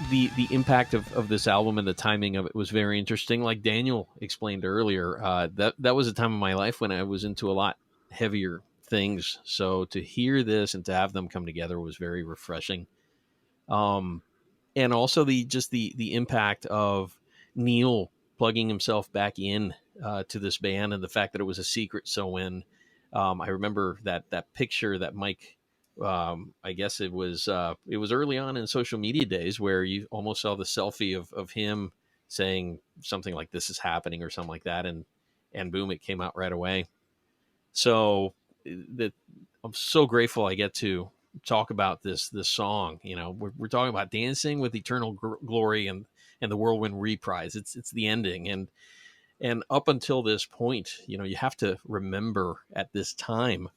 The impact of this album and the timing of it was very interesting. Like Daniel explained earlier, that was a time in my life when I was into a lot heavier things. So to hear this and to have them come together was very refreshing. And also the impact of Neil plugging himself back in to this band, and the fact that it was a secret. So when I remember that picture that Mike, I guess it was early on in social media days, where you almost saw the selfie of him saying something like "this is happening" or something like that, and boom, it came out right away. So I'm so grateful I get to talk about this song. We're talking about dancing with eternal glory and the Whirlwind reprise. It's the ending, and up until this point, you have to remember at this time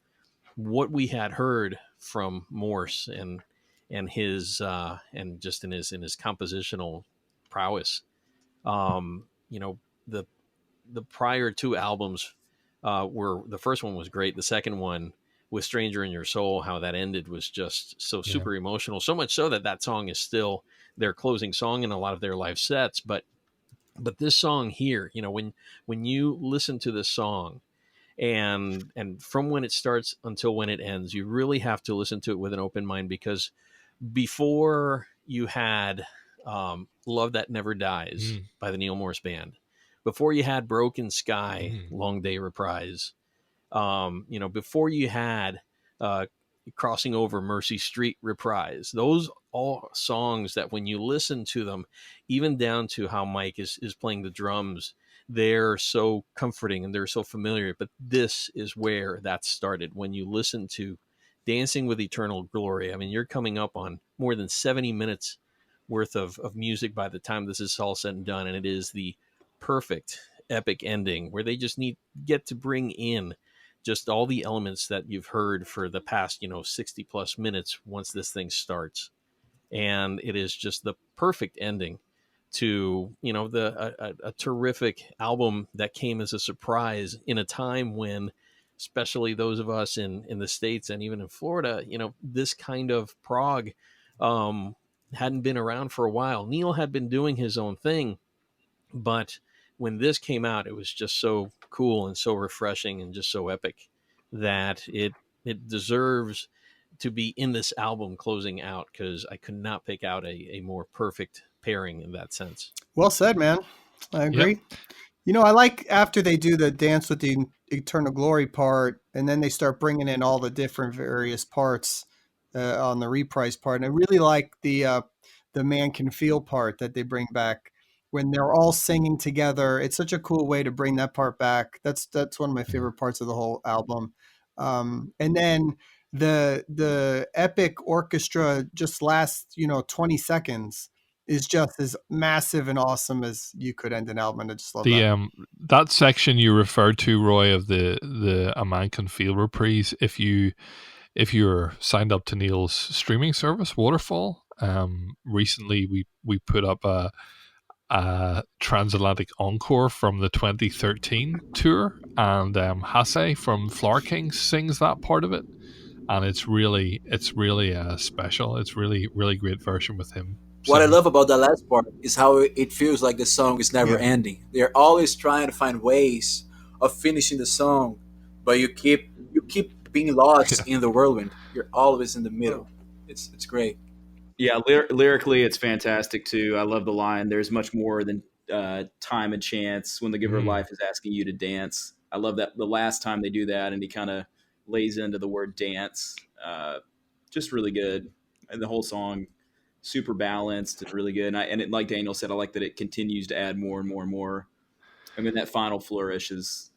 what we had heard from Morse and his and just in his compositional prowess. The prior two albums were, the first one was great. The second one, with Stranger in Your Soul, how that ended was just so super emotional. So much so that song is still their closing song in a lot of their live sets. But this song here, when you listen to this song, and from when it starts until when it ends, you really have to listen to it with an open mind, because before you had Love That Never Dies by the Neil Morse Band, before you had Broken Sky, Long Day reprise, before you had Crossing Over Mercy Street reprise, those all songs that when you listen to them, even down to how Mike is playing the drums, they're so comforting and they're so familiar. But this is where that started. When you listen to Dancing with Eternal Glory, I mean, you're coming up on more than 70 minutes worth of music by the time this is all said and done. And it is the perfect epic ending where they just get to bring in just all the elements that you've heard for the past, 60 plus minutes once this thing starts. And it is just the perfect ending to, a terrific album that came as a surprise in a time when, especially those of us in the States and even in Florida, this kind of prog hadn't been around for a while. Neil had been doing his own thing, but when this came out, it was just so cool and so refreshing and just so epic that it deserves to be in this album closing out, because I could not pick out a more perfect pairing in that sense. Well said, man. I agree. You know, I like after they do the Dance with the Eternal Glory part, and then they start bringing in all the different various parts on the reprise part. And I really like the Man Can Feel part that they bring back when they're all singing together. It's such a cool way to bring that part back. That's one of my favorite parts of the whole album. And then the epic orchestra just lasts, 20 seconds. Is just as massive and awesome as you could end an album. And I just love that. That section you referred to, Roy, of the A Man Can Feel reprise, if you're signed up to Neil's streaming service, Waterfall, recently we put up a Transatlantic encore from the 2013 tour, and Hasse from Flower Kings sings that part of it, and it's really special. It's really great version with him. What I love about the last part is how it feels like the song is never ending. They're always trying to find ways of finishing the song, but you keep being lost in the whirlwind. You're always in the middle. It's great. Yeah, lyrically, it's fantastic too. I love the line, "There's much more than time and chance when the giver of life is asking you to dance." I love that the last time they do that, and he kind of lays into the word dance. Just really good, and the whole song super balanced and really good. And like Daniel said, I like that it continues to add more and more and more. I mean, that final flourish is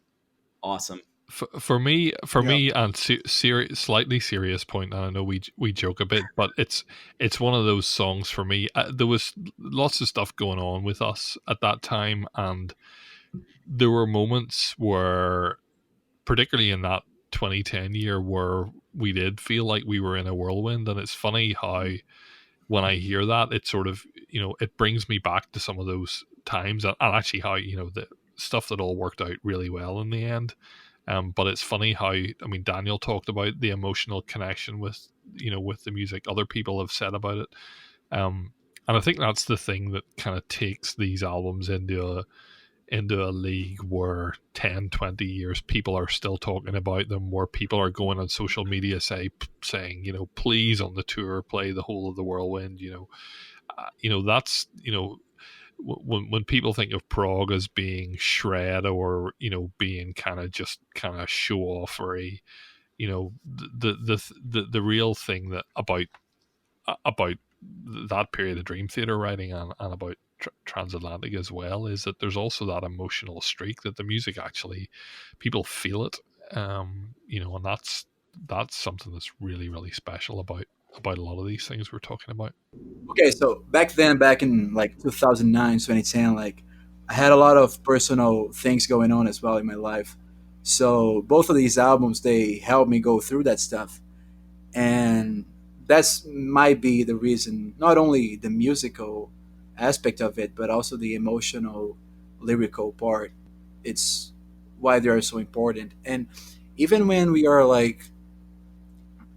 awesome. For me, and slightly serious point, and I know we joke a bit, but it's one of those songs for me. There was lots of stuff going on with us at that time, and there were moments where, particularly in that 2010 year, where we did feel like we were in a whirlwind. And it's funny how when I hear that, it sort of, it brings me back to some of those times, and actually how, the stuff that all worked out really well in the end. But it's funny how, Daniel talked about the emotional connection with the music. Other people have said about it. And I think that's the thing that kind of takes these albums into a league where 10, 20 years people are still talking about them, where people are going on social media saying, please on the tour play the whole of the whirlwind. That's, when people think of prog as being shred or being kind of show off, or the real thing that about that period of Dream Theater writing and about Transatlantic as well is that there's also that emotional streak that the music actually, people feel it, and that's something that's really, really special about a lot of these things we're talking about. Okay, so back in like 2009, 2010, like I had a lot of personal things going on as well in my life. So both of these albums, they helped me go through that stuff. And that's might be the reason, not only the musical aspect of it, but also the emotional, lyrical part. It's why they are so important. And even when we are like,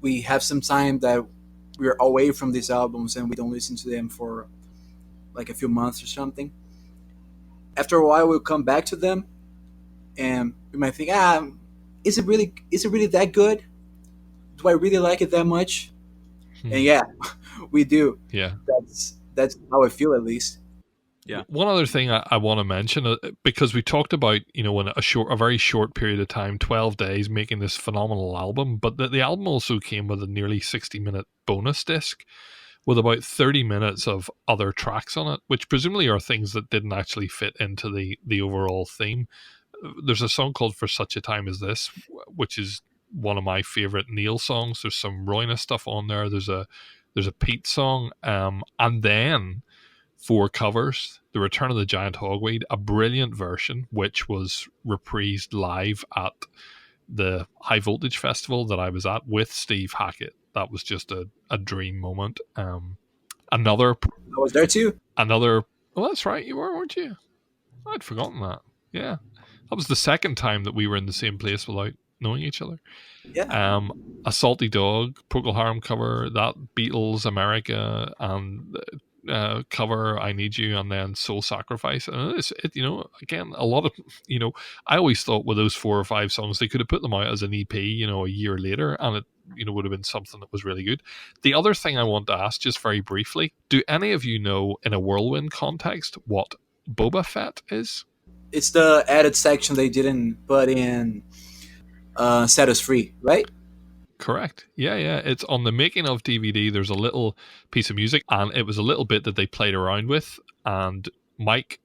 we have some time that we're away from these albums and we don't listen to them for like a few months or something, after a while we'll come back to them and we might think, is it really that good? Do I really like it that much? And yeah, we do. Yeah, that's how I feel, at least. Yeah. One other thing I want to mention, because we talked about, in a very short period of time, 12 days, making this phenomenal album, but the album also came with a nearly 60-minute bonus disc with about 30 minutes of other tracks on it, which presumably are things that didn't actually fit into the overall theme. There's a song called For Such a Time As This, which is one of my favorite Neil songs. There's some Roine stuff on there. There's a Pete song, and then 4 covers: The Return of the Giant Hogweed, a brilliant version which was reprised live at the High Voltage Festival that I was at with Steve Hackett. That was just a dream moment. I was there too. Oh, that's right, you were, weren't you? I'd forgotten that. Yeah, that was the second time that we were in the same place without knowing each other. Yeah. A Salty Dog, Procol Harum cover, that Beatles America, and cover I Need You, and then Soul Sacrifice. And again, a lot of, I always thought with those 4 or 5 songs, they could have put them out as an EP, a year later, and would have been something that was really good. The other thing I want to ask, just very briefly, do any of you know, in a Whirlwind context, what Boba Fett is? It's the added section they didn't put in Set Us Free, right? Correct. Yeah. It's on the making of DVD. There's a little piece of music, and it was a little bit that they played around with, and Mike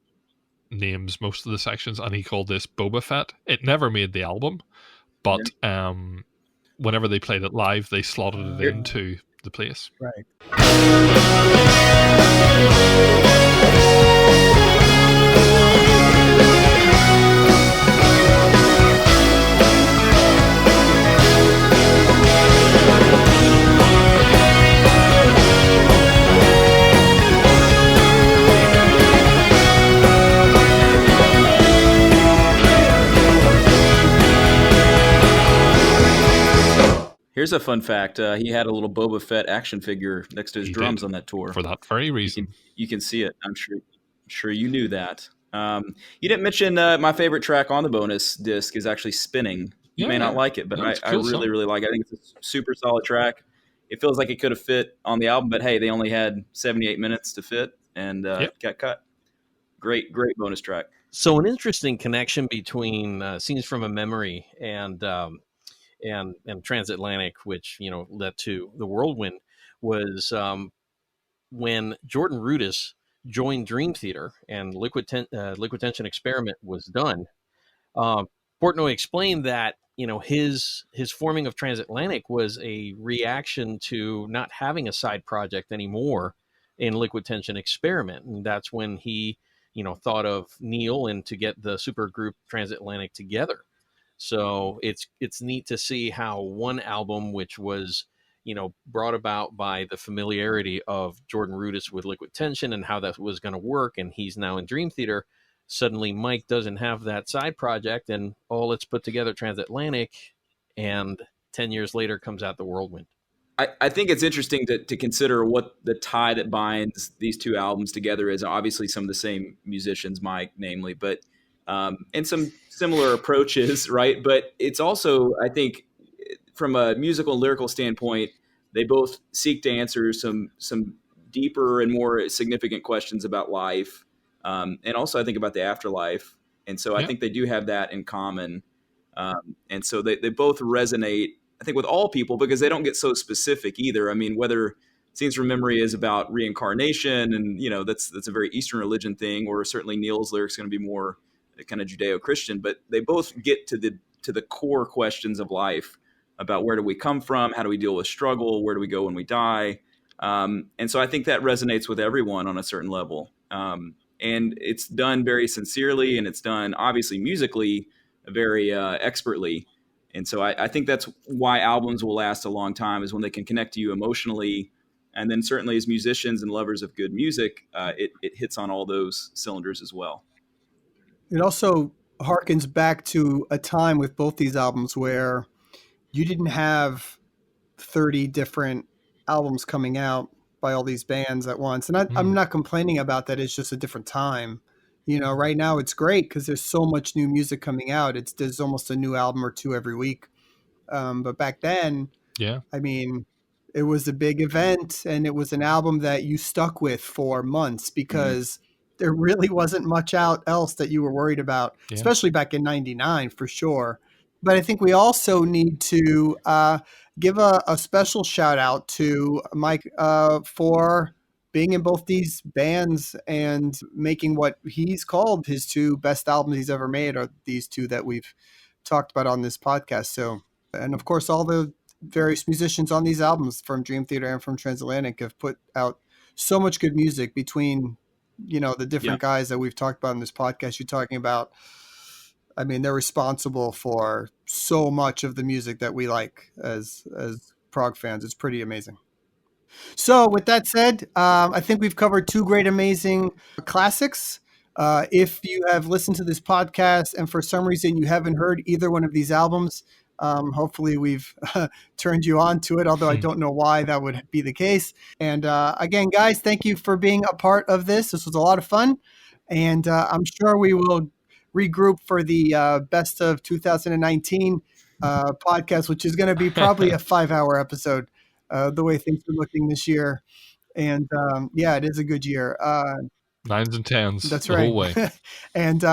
names most of the sections, and he called this Boba Fett. It never made the album, but whenever they played it live, they slotted it into the place. Right. Here's a fun fact. He had a little Boba Fett action figure next to his drums did, on that tour. For that very reason. You can see it. I'm sure you knew that. You didn't mention my favorite track on the bonus disc is actually Spinning. You may not like it, but I really, really like it. I think it's a super solid track. It feels like it could have fit on the album, but hey, they only had 78 minutes to fit and got cut. Great bonus track. So an interesting connection between Scenes from a Memory and Transatlantic, which led to the Whirlwind, was when Jordan Rudess joined Dream Theater and Liquid Tension Experiment was done. Portnoy explained that his forming of Transatlantic was a reaction to not having a side project anymore in Liquid Tension Experiment, and that's when he thought of Neil and to get the supergroup Transatlantic together. So it's neat to see how one album, which was brought about by the familiarity of Jordan Rudess with Liquid Tension and how that was going to work, and he's now in Dream Theater. Suddenly Mike doesn't have that side project, and let's put together Transatlantic, and 10 years later comes out the Whirlwind. I think it's interesting to consider what the tie that binds these two albums together is. Obviously some of the same musicians, Mike namely, but and some similar approaches, right? But it's also, I think, from a musical and lyrical standpoint, they both seek to answer some deeper and more significant questions about life, and also I think about the afterlife. And so I think they do have that in common. And so they both resonate, I think, with all people because they don't get so specific either. I mean, whether Scenes from Memory is about reincarnation and, that's a very Eastern religion thing, or certainly Neil's lyrics are going to be more kind of Judeo-Christian, but they both get to the core questions of life about where do we come from? How do we deal with struggle? Where do we go when we die? And so I think that resonates with everyone on a certain level. And it's done very sincerely, and it's done obviously musically very expertly. And so I think that's why albums will last a long time, is when they can connect to you emotionally. And then certainly as musicians and lovers of good music, it hits on all those cylinders as well. It also harkens back to a time with both these albums where you didn't have 30 different albums coming out by all these bands at once. And I'm not complaining about that. It's just a different time. Right now it's great because there's so much new music coming out. There's almost a new album or two every week. But back then, I mean, it was a big event, and it was an album that you stuck with for months because there really wasn't much out else that you were worried about, especially back in 99 for sure. But I think we also need to give a special shout out to Mike for being in both these bands and making what he's called his two best albums he's ever made are these two that we've talked about on this podcast. So, and of course, all the various musicians on these albums from Dream Theater and from Transatlantic have put out so much good music between, the different guys that we've talked about in this podcast. You're talking about, I mean, they're responsible for so much of the music that we like as prog fans. It's pretty amazing. So with that said, I think we've covered two great, amazing classics. If you have listened to this podcast and for some reason you haven't heard either one of these albums, hopefully we've turned you on to it, although I don't know why that would be the case. And again, guys, thank you for being a part of this. This was a lot of fun. And I'm sure we will regroup for the best of 2019 podcast, which is going to be probably a 5-hour episode, the way things are looking this year. And yeah, it is a good year. 9s and 10s. That's the right. whole way. And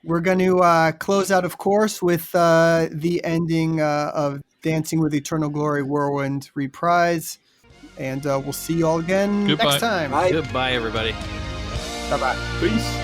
we're going to close out, of course, with the ending of Dancing with Eternal Glory Whirlwind reprise. And we'll see you all again Goodbye. next time. Bye. Goodbye, everybody. Bye-bye. Peace.